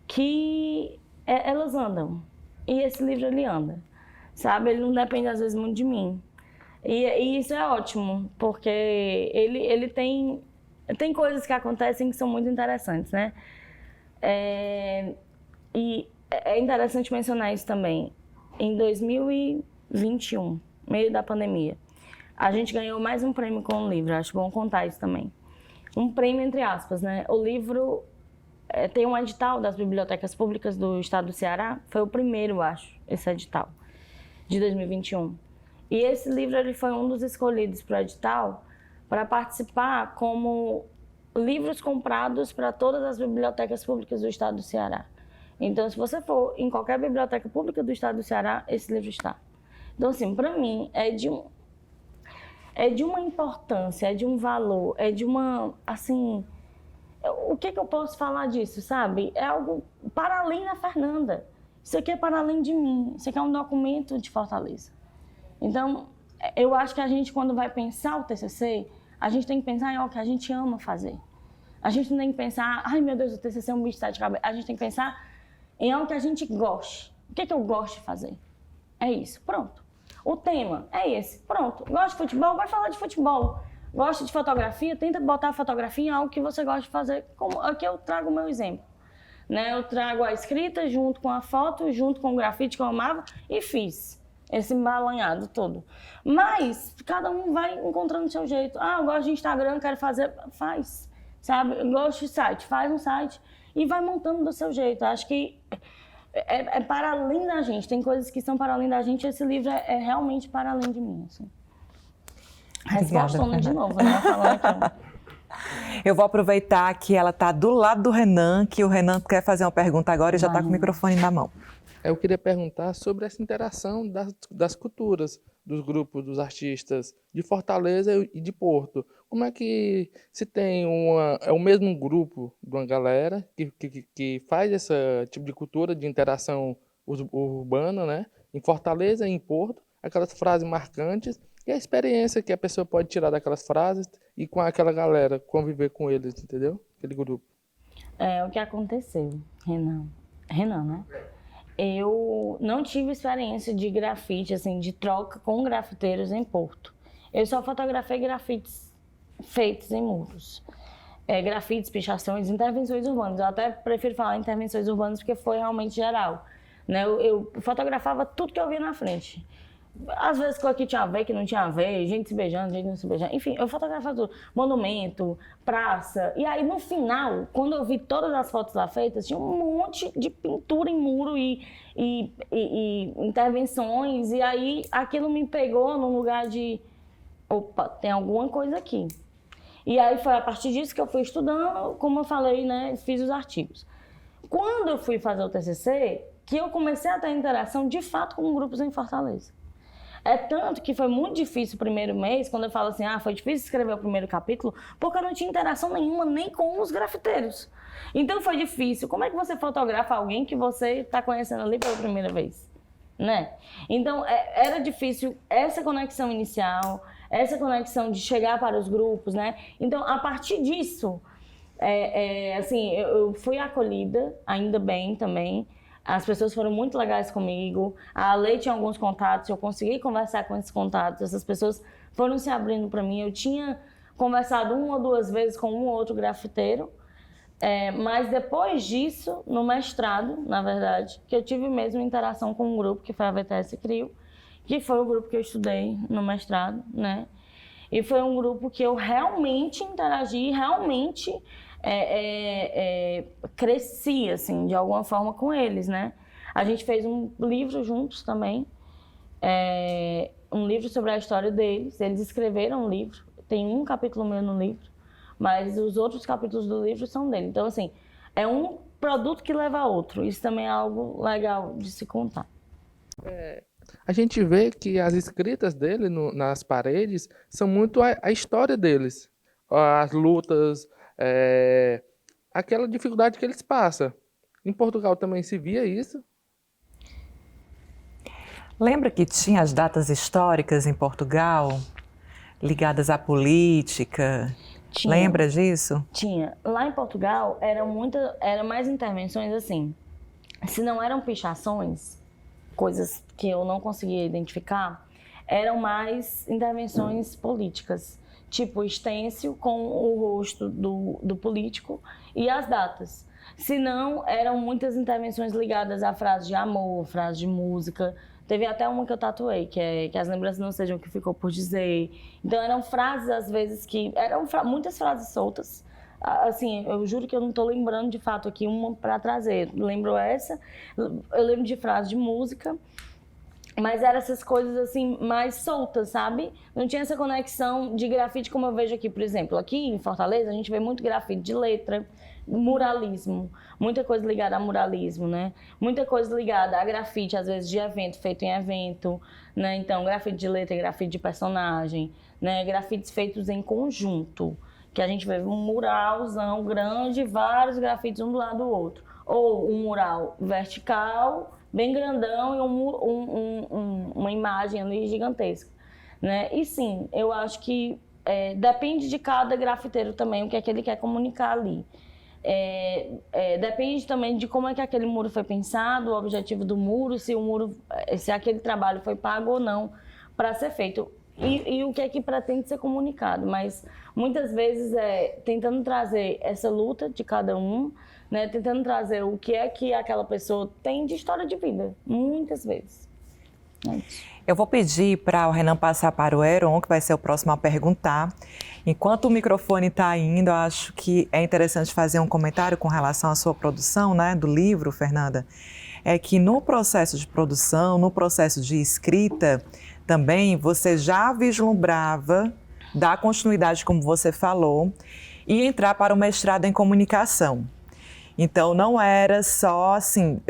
que elas andam. E esse livro, ele anda. Sabe? Ele não depende, às vezes, muito de mim. E isso é ótimo, porque ele tem coisas que acontecem que são muito interessantes, né? E é interessante mencionar isso também. Em 2021, meio da pandemia, a gente ganhou mais um prêmio com o livro. Acho bom contar isso também. Um prêmio, entre aspas, né? O livro tem um edital das bibliotecas públicas do estado do Ceará. Foi o primeiro, acho, esse edital, de 2021. E esse livro, ele foi um dos escolhidos para o edital para participar como livros comprados para todas as bibliotecas públicas do estado do Ceará. Então, se você for em qualquer biblioteca pública do estado do Ceará, esse livro está. Então, assim, para mim, é de uma importância, é de um valor, é de uma, assim... O que eu posso falar disso, sabe? É algo para além da Fernanda. Isso aqui é para além de mim. Isso aqui é um documento de Fortaleza. Então, eu acho que a gente, quando vai pensar o TCC, a gente tem que pensar em algo que a gente ama fazer. A gente não tem que pensar, ai meu Deus, o TCC é um bicho de sete cabeças. A gente tem que pensar em algo que a gente goste. O que eu gosto de fazer? É isso, pronto. O tema é esse, pronto. Gosta de futebol? Vai falar de futebol. Gosta de fotografia? Tenta botar a fotografia em algo que você gosta de fazer. Como aqui eu trago o meu exemplo. Né? Eu trago a escrita junto com a foto, junto com o grafite que eu amava e fiz esse embalanhado todo. Mas cada um vai encontrando o seu jeito. Eu gosto de Instagram, quero fazer, faz. Sabe? Eu gosto de site, faz um site e vai montando do seu jeito. Acho que é para além da gente. Tem coisas que são para além da gente. Esse livro é realmente para além de mim. Assim. Respostando de novo, né? Falando aqui. Eu vou aproveitar que ela está do lado do Renan, que o Renan quer fazer uma pergunta agora e já está com o microfone na mão. Eu queria perguntar sobre essa interação das culturas, dos grupos, dos artistas de Fortaleza e de Porto. Como é que se tem é o mesmo grupo de uma galera que faz esse tipo de cultura de interação urbana, né? Em Fortaleza e em Porto, aquelas frases marcantes e a experiência que a pessoa pode tirar daquelas frases e com aquela galera, conviver com eles, entendeu? Aquele grupo. O que aconteceu, Renan, né? eu não tive experiência de grafite, assim, de troca com grafiteiros em Porto. Eu só fotografei grafites feitos em muros. Grafites, pichações, intervenções urbanas. Eu até prefiro falar intervenções urbanas porque foi realmente geral. Né? Eu fotografava tudo que eu via na frente. Às vezes coisa que tinha a ver, que não tinha a ver, gente se beijando, gente não se beijando. Enfim, eu fotografava tudo. Monumento, praça. E aí, no final, quando eu vi todas as fotos lá feitas, tinha um monte de pintura em muro e intervenções. E aí, aquilo me pegou num lugar de... Opa, tem alguma coisa aqui. E aí, foi a partir disso que eu fui estudando, como eu falei, né, fiz os artigos. Quando eu fui fazer o TCC, que eu comecei a ter interação, de fato, com grupos em Fortaleza. É tanto que foi muito difícil o primeiro mês, quando eu falo assim, foi difícil escrever o primeiro capítulo, porque eu não tinha interação nenhuma nem com os grafiteiros. Então foi difícil. Como é que você fotografa alguém que você está conhecendo ali pela primeira vez? Né? Então era difícil essa conexão inicial, essa conexão de chegar para os grupos, né? Então a partir disso, assim, eu fui acolhida, ainda bem também. As pessoas foram muito legais comigo, a Lei tinha alguns contatos, eu consegui conversar com esses contatos, essas pessoas foram se abrindo para mim. Eu tinha conversado 1 ou 2 vezes com um ou outro grafiteiro, mas depois disso, no mestrado, na verdade, que eu tive mesmo interação com um grupo, que foi a VTS CRIO, que foi o grupo que eu estudei no mestrado, né? E foi um grupo que eu realmente interagi, realmente... cresci, assim, de alguma forma com eles, né? A gente fez um livro juntos também, um livro sobre a história deles. Eles escreveram um livro, tem um capítulo meu no livro, mas os outros capítulos do livro são dele. Então, assim, é um produto que leva a outro. Isso também é algo legal de se contar. A gente vê que as escritas dele nas paredes são muito a história deles, as lutas, aquela dificuldade que eles passam. Em Portugal também se via isso. Lembra que tinha as datas históricas em Portugal, ligadas à política? Tinha. Lembra disso? Tinha. Lá em Portugal, era mais intervenções assim. Se não eram pichações, coisas que eu não conseguia identificar, eram mais intervenções políticas. Tipo stencil com o rosto do político e as datas. Se não, eram muitas intervenções ligadas a frases de amor, frases de música. Teve até uma que eu tatuei, que as lembranças não sejam o que ficou por dizer. Então eram frases, às vezes, que... Eram muitas frases soltas. Assim, eu juro que eu não estou lembrando de fato aqui uma para trazer. Lembro essa, eu lembro de frases de música. Mas eram essas coisas assim, mais soltas, sabe? Não tinha essa conexão de grafite como eu vejo aqui, por exemplo. Aqui em Fortaleza, a gente vê muito grafite de letra, muralismo. Muita coisa ligada a muralismo, né? Muita coisa ligada a grafite, às vezes, de evento, feito em evento, né? Então, grafite de letra e grafite de personagem, né? Grafites feitos em conjunto. Que a gente vê um muralzão grande, vários grafites um do lado do outro. Ou um mural vertical, bem grandão, e uma imagem ali gigantesca, né? E sim, eu acho que depende de cada grafiteiro também, o que é que ele quer comunicar ali. Depende também de como é que aquele muro foi pensado, o objetivo do muro, se aquele trabalho foi pago ou não para ser feito. E o que é que pretende ser comunicado, mas muitas vezes tentando trazer essa luta de cada um, né, tentando trazer o que é que aquela pessoa tem de história de vida, muitas vezes. Eu vou pedir para o Renan passar para o Heron, que vai ser o próximo a perguntar. Enquanto o microfone está indo, eu acho que é interessante fazer um comentário com relação à sua produção, né, do livro, Fernanda. É que no processo de produção, no processo de escrita, também você já vislumbrava dar continuidade, como você falou, e entrar para o mestrado em comunicação. Então, não era só assim,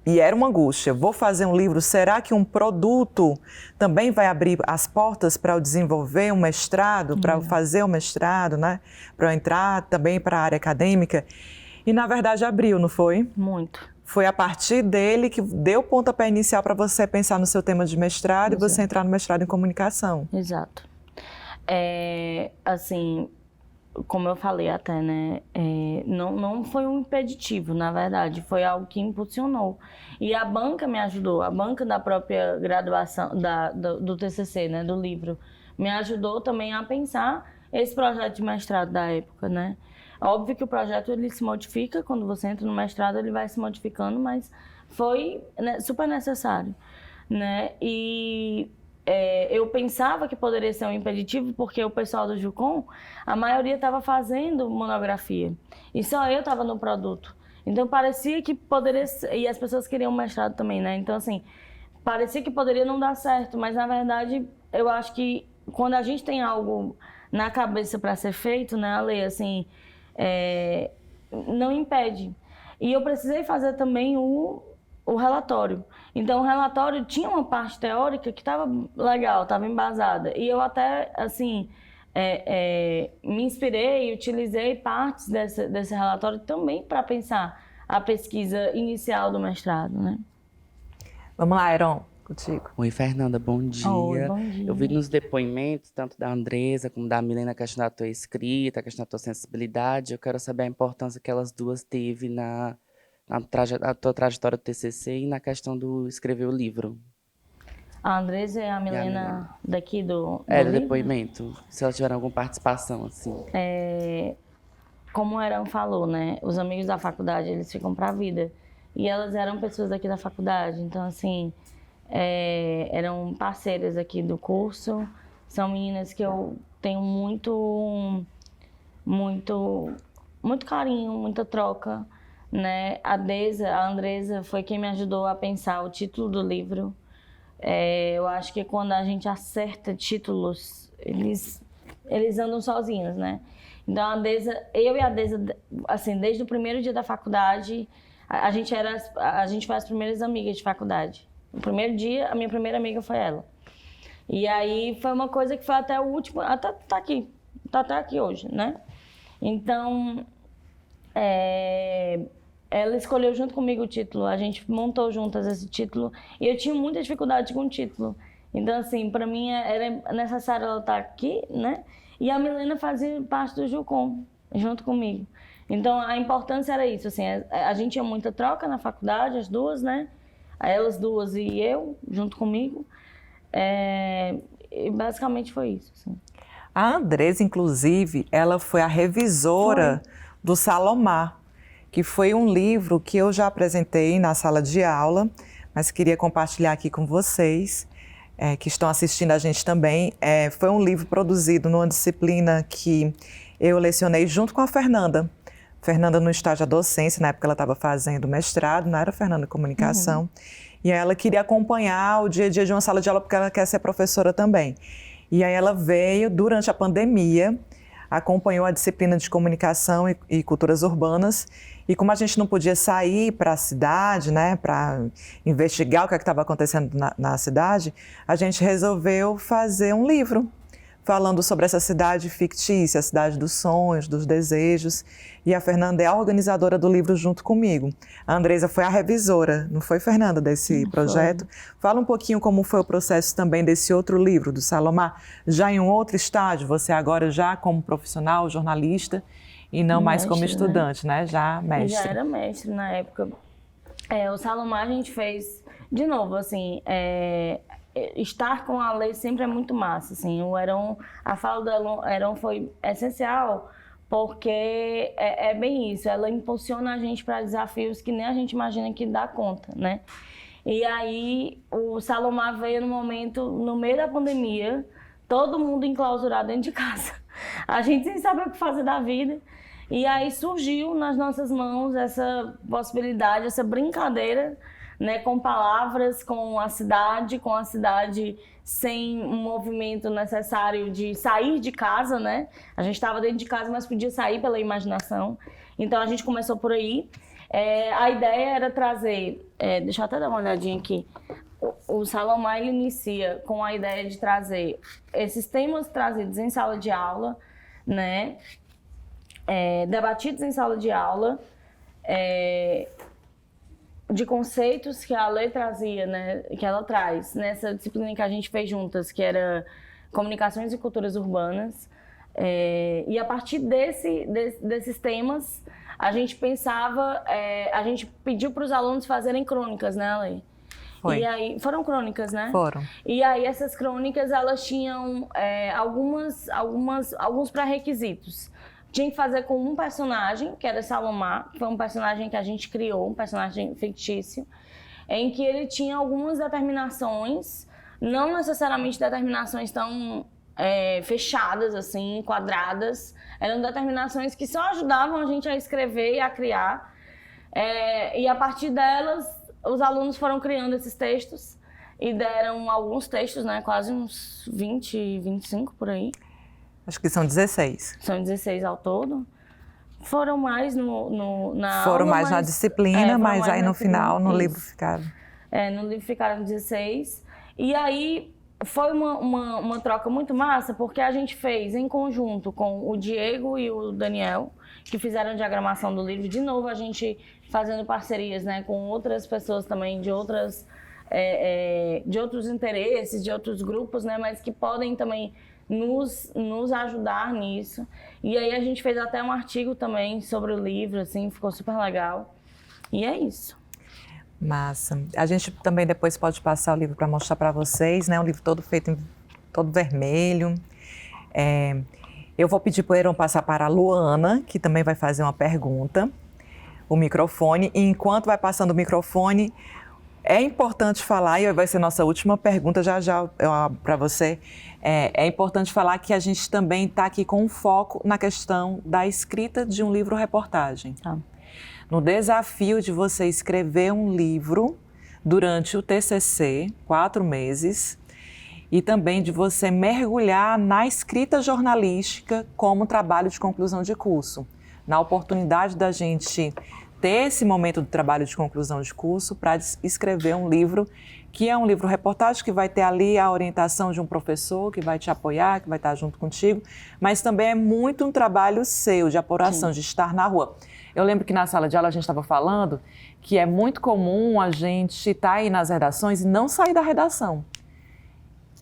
e era uma angústia, vou fazer um livro, será que um produto também vai abrir as portas para eu desenvolver um mestrado, para eu fazer um mestrado, né? Para eu entrar também para a área acadêmica? E, na verdade, abriu, não foi? Muito. Foi a partir dele que deu o pontapé inicial para você pensar no seu tema de mestrado. Exato. E você entrar no mestrado em comunicação. Exato. Assim, como eu falei até, né, não foi um impeditivo, na verdade, foi algo que impulsionou. E a banca me ajudou, a banca da própria graduação, do TCC, né, do livro, me ajudou também a pensar esse projeto de mestrado da época, né. Óbvio que o projeto ele se modifica, quando você entra no mestrado ele vai se modificando, mas foi, né, super necessário, né, e eu pensava que poderia ser um impeditivo porque o pessoal do Jucom, a maioria estava fazendo monografia e só eu estava no produto. Então parecia que poderia ser, e as pessoas queriam mestrado também, né? Então assim, parecia que poderia não dar certo, mas na verdade eu acho que quando a gente tem algo na cabeça para ser feito, né, Ale, assim, não impede. E eu precisei fazer também o relatório. Então, o relatório tinha uma parte teórica que estava legal, estava embasada. E eu até, assim, me inspirei e utilizei partes desse relatório também para pensar a pesquisa inicial do mestrado, né? Vamos lá, Heron, contigo. Oi, Fernanda, bom dia. Oi, bom dia. Eu vi nos depoimentos, tanto da Andresa como da Milena, a questão da tua escrita, a questão da tua sensibilidade. Eu quero saber a importância que elas duas teve na tua trajetória do TCC e na questão do escrever o livro. A Andresa e a Milena daqui do Do livro? depoimento, se elas tiveram alguma participação, assim. Como o Heron falou, né? Os amigos da faculdade, eles ficam pra vida. E elas eram pessoas daqui da faculdade, então, assim, eram parceiras aqui do curso. São meninas que eu tenho muito carinho, muita troca, né? A Andresa foi quem me ajudou a pensar o título do livro. Eu acho que quando a gente acerta títulos, eles andam sozinhos, né? Então, eu e a Andresa, assim, desde o primeiro dia da faculdade, a gente foi as primeiras amigas de faculdade. No primeiro dia, a minha primeira amiga foi ela. E aí foi uma coisa que foi até o último, até tá até aqui hoje, né? Então, ela escolheu junto comigo o título, a gente montou juntas esse título e eu tinha muita dificuldade com o título. Então, assim, para mim era necessário ela estar aqui, né? E a Milena fazia parte do Jucom, junto comigo. Então, a importância era isso, assim, a gente tinha muita troca na faculdade, as duas, né? Elas duas e eu, junto comigo. E basicamente foi isso, assim. A Andresa, inclusive, ela foi a revisora do Salomar, que foi um livro que eu já apresentei na sala de aula, mas queria compartilhar aqui com vocês, que estão assistindo a gente também. Foi um livro produzido numa disciplina que eu lecionei junto com a Fernanda. Fernanda no estágio da docência, na época ela estava fazendo mestrado, não era Fernanda Comunicação. E aí ela queria acompanhar o dia a dia de uma sala de aula, porque ela quer ser professora também. E aí ela veio durante a pandemia, acompanhou a disciplina de comunicação e culturas urbanas. E como a gente não podia sair para a cidade, né, para investigar o que estava acontecendo na cidade, a gente resolveu fazer um livro falando sobre essa cidade fictícia, a cidade dos sonhos, dos desejos. E a Fernanda é a organizadora do livro junto comigo. A Andresa foi a revisora, não foi, Fernanda, desse projeto? Fala um pouquinho como foi o processo também desse outro livro, do Salomar, já em um outro estágio, você agora já como profissional, jornalista, e não mais como estudante, né? Já mestre. Já era mestre na época. O Salomar a gente fez, de novo, assim, estar com a lei sempre é muito massa, assim. A fala do Heron foi essencial, porque é bem isso, ela impulsiona a gente para desafios que nem a gente imagina que dá conta, né? E aí o Salomar veio no momento, no meio da pandemia, todo mundo enclausurado dentro de casa. A gente sem saber o que fazer da vida. E aí surgiu nas nossas mãos essa possibilidade, essa brincadeira, né, com palavras, com a cidade sem um movimento necessário de sair de casa, né? A gente estava dentro de casa, mas podia sair pela imaginação. Então a gente começou por aí. A ideia era trazer, deixa eu até dar uma olhadinha aqui. O Salomar ele inicia com a ideia de trazer esses temas trazidos em sala de aula, né? Debatidos em sala de aula, de conceitos que a lei trazia, né, que ela traz nessa disciplina que a gente fez juntas, que era Comunicações e Culturas Urbanas, E a partir desses temas, a gente pensava, a gente pediu para os alunos fazerem crônicas, né, Ale? Foi. E aí, foram crônicas, né? Foram. E aí essas crônicas, elas tinham alguns pré-requisitos. Tinha que fazer com um personagem, que era Salomar, que foi um personagem que a gente criou, um personagem fictício, em que ele tinha algumas determinações, não necessariamente determinações tão fechadas, assim, quadradas, eram determinações que só ajudavam a gente a escrever e a criar. E a partir delas, os alunos foram criando esses textos e deram alguns textos, né, quase uns 20, 25 por aí. Acho que são 16. São 16 ao todo. Foram mais na Foram aula, mais na disciplina, mas aí no final, no isso. livro ficaram. No livro ficaram 16. E aí foi uma troca muito massa, porque a gente fez em conjunto com o Diego e o Daniel, que fizeram a diagramação do livro. De novo, a gente fazendo parcerias, né, com outras pessoas também de outros interesses, de outros grupos, né, mas que podem também nos ajudar nisso. E aí a gente fez até um artigo também sobre o livro, assim, ficou super legal. E é isso. Massa. A gente também depois pode passar o livro para mostrar para vocês, né? Um livro todo feito todo vermelho. Eu vou pedir para o Heron passar para a Luana, que também vai fazer uma pergunta, o microfone. E enquanto vai passando o microfone, é importante falar, e vai ser nossa última pergunta já para você, é importante falar que a gente também está aqui com um foco na questão da escrita de um livro-reportagem. Tá. No desafio de você escrever um livro durante o TCC, 4 meses, e também de você mergulhar na escrita jornalística como trabalho de conclusão de curso. Na oportunidade da gente ter esse momento do trabalho de conclusão de curso para escrever um livro, que é um livro-reportagem que vai ter ali a orientação de um professor que vai te apoiar, que vai estar junto contigo, mas também é muito um trabalho seu, de apuração, de estar na rua. Eu lembro que na sala de aula a gente estava falando que é muito comum a gente estar aí nas redações e não sair da redação.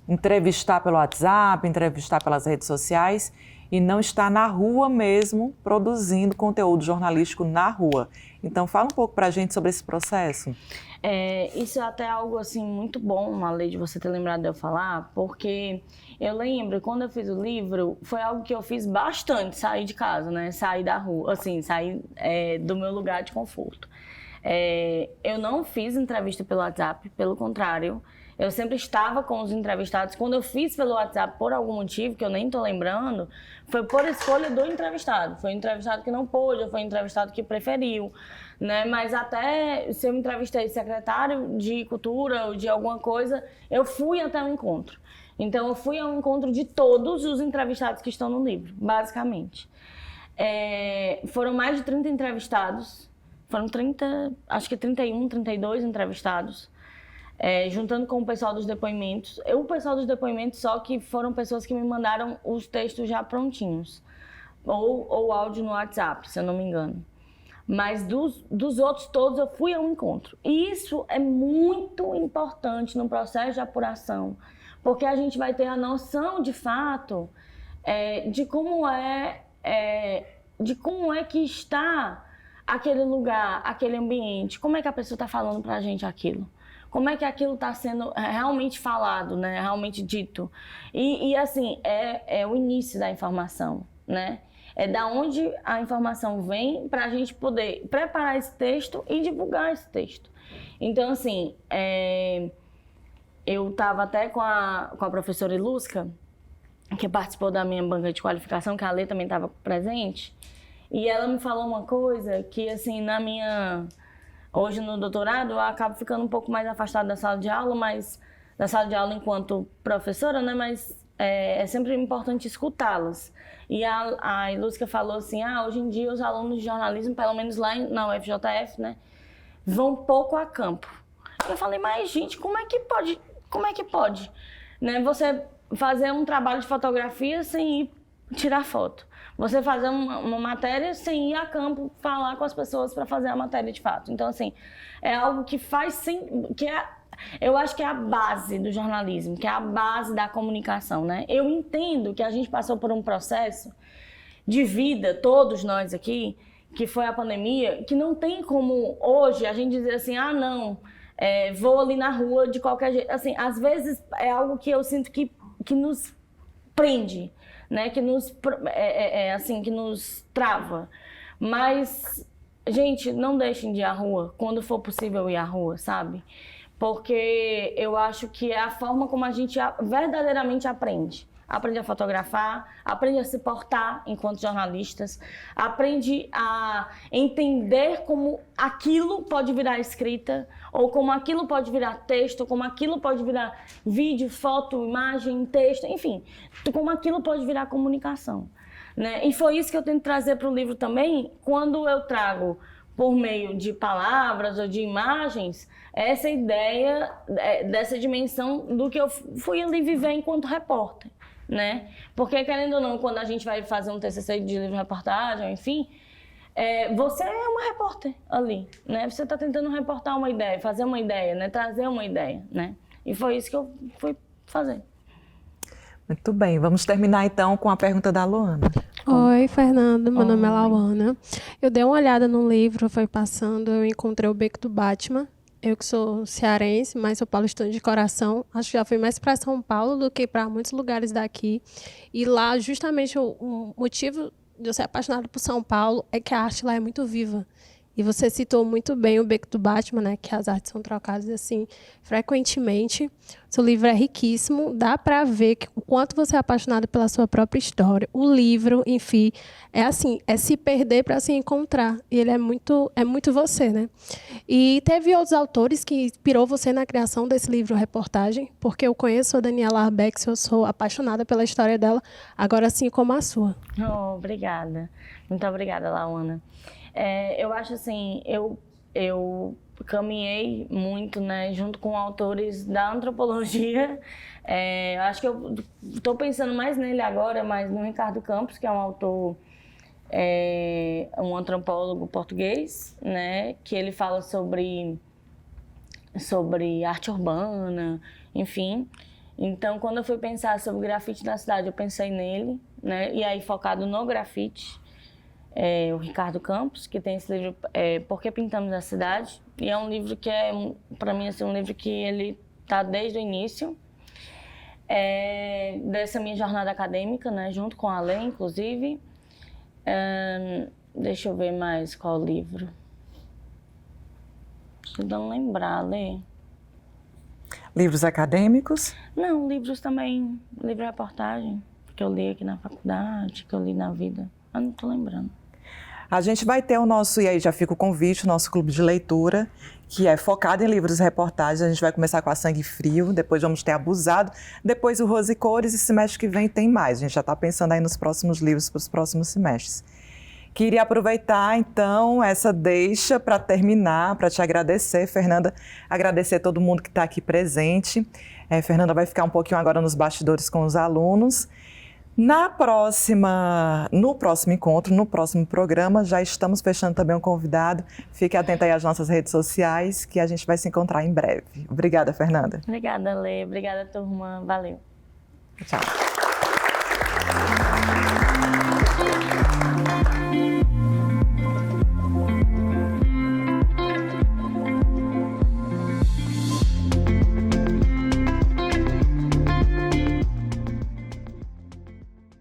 Entrevistar pelo WhatsApp, entrevistar pelas redes sociais e não estar na rua mesmo, produzindo conteúdo jornalístico na rua. Então, fala um pouco para a gente sobre esse processo. Isso é até algo assim muito bom, Ale, de você ter lembrado de eu falar, porque eu lembro, quando eu fiz o livro, foi algo que eu fiz bastante, sair de casa, né? Sair da rua, assim, sair do meu lugar de conforto. Eu não fiz entrevista pelo WhatsApp, pelo contrário, eu sempre estava com os entrevistados. Quando eu fiz pelo WhatsApp, por algum motivo, que eu nem estou lembrando, foi por escolha do entrevistado. Foi um entrevistado que não pôde, ou foi um entrevistado que preferiu, né? Mas até se eu entrevistei secretário de cultura ou de alguma coisa, eu fui até o encontro. Então, eu fui ao encontro de todos os entrevistados que estão no livro, basicamente. Foram mais de 30 entrevistados, foram 30, acho que 31, 32 entrevistados. Juntando com o pessoal dos depoimentos. O pessoal dos depoimentos só que foram pessoas que me mandaram os textos já prontinhos. Ou áudio no WhatsApp, se eu não me engano. Mas dos outros todos eu fui ao encontro. E isso é muito importante no processo de apuração, porque a gente vai ter a noção, de fato, de como é que está aquele lugar, aquele ambiente, como é que a pessoa está falando pra gente aquilo. Como é que aquilo está sendo realmente falado, né? Realmente dito. E assim, é o início da informação, né? É da onde a informação vem para a gente poder preparar esse texto e divulgar esse texto. Então, assim, eu estava até com a professora Ilusca, que participou da minha banca de qualificação, que a Lê também estava presente, e ela me falou uma coisa que, assim, hoje no doutorado eu acabo ficando um pouco mais afastada da sala de aula, mas da sala de aula enquanto professora, né? Mas é sempre importante escutá-las. E a Ilusca falou assim, hoje em dia os alunos de jornalismo, pelo menos lá na UFJF, né, vão pouco a campo. Eu falei, mas gente, como é que pode, né, você fazer um trabalho de fotografia sem ir tirar foto? Você fazer uma matéria sem ir a campo falar com as pessoas para fazer a matéria de fato. Então, assim, é algo que faz sim, que eu acho que é a base do jornalismo, que é a base da comunicação, né? Eu entendo que a gente passou por um processo de vida, todos nós aqui, que foi a pandemia, que não tem como hoje a gente dizer assim, ah, não, vou ali na rua de qualquer jeito. Assim, às vezes é algo que eu sinto que nos prende, né? Que nos, assim, que nos trava. Mas, gente, não deixem de ir à rua, quando for possível ir à rua, sabe? Porque eu acho que é a forma como a gente verdadeiramente aprende. Aprende a fotografar, aprende a se portar enquanto jornalistas, aprende a entender como aquilo pode virar escrita, ou como aquilo pode virar texto, como aquilo pode virar vídeo, foto, imagem, texto, enfim, como aquilo pode virar comunicação, né? E foi isso que eu tento trazer para o livro também, quando eu trago por meio de palavras ou de imagens, essa ideia dessa dimensão do que eu fui ali viver enquanto repórter. Né? Porque, querendo ou não, quando a gente vai fazer um TCC de livro-reportagem, enfim, você é uma repórter ali, né? Você está tentando reportar uma ideia, fazer uma ideia, né? Trazer uma ideia, né? E foi isso que eu fui fazer. Muito bem, vamos terminar então com a pergunta da Luana. Oi, Fernanda, meu nome é Lauana. Eu dei uma olhada no livro, foi passando, eu encontrei o Beco do Batman. Eu que sou cearense, mas sou paulistana de coração. Acho que já fui mais para São Paulo do que para muitos lugares daqui. E lá, justamente, o motivo de eu ser apaixonada por São Paulo é que a arte lá é muito viva. E você citou muito bem o Beco do Batman, né? Que as artes são trocadas assim frequentemente. Seu livro é riquíssimo, dá para ver o quanto você é apaixonada pela sua própria história. O livro, enfim, é assim, é se perder para se encontrar. E ele é muito você, né? E teve outros autores que inspirou você na criação desse livro-reportagem, porque eu conheço a Daniela Arbex, eu sou apaixonada pela história dela, agora assim como a sua. Oh, obrigada. Muito obrigada, Lauana. Eu acho assim, eu caminhei muito, né, junto com autores da antropologia. Acho que eu estou pensando mais nele agora, mas no Ricardo Campos, que é um autor, um antropólogo português, né, que ele fala sobre arte urbana, enfim. Então, quando eu fui pensar sobre grafite na cidade, eu pensei nele, né, e aí focado no grafite. O Ricardo Campos, que tem esse livro Por que Pintamos a Cidade? E é um livro que para mim, assim, um livro que ele está desde o início dessa minha jornada acadêmica, né, junto com a Lê, inclusive. Deixa eu ver mais qual livro. Tô tentando lembrar, Lê. Livros acadêmicos? Não, livros também, livro-reportagem, que eu li aqui na faculdade, que eu li na vida. Eu não tô lembrando. A gente vai ter o nosso, e aí já fica o convite, o nosso clube de leitura, que é focado em livros e reportagens. A gente vai começar com a Sangue Frio, depois vamos ter Abusado, depois o Rose e Cores, e semestre que vem tem mais. A gente já está pensando aí nos próximos livros para os próximos semestres. Queria aproveitar, então, essa deixa para terminar, para te agradecer, Fernanda, agradecer todo mundo que está aqui presente. Fernanda vai ficar um pouquinho agora nos bastidores com os alunos. No próximo encontro, no próximo programa, já estamos fechando também um convidado. Fique atento aí às nossas redes sociais, que a gente vai se encontrar em breve. Obrigada, Fernanda. Obrigada, Lê. Obrigada, turma. Valeu. Tchau.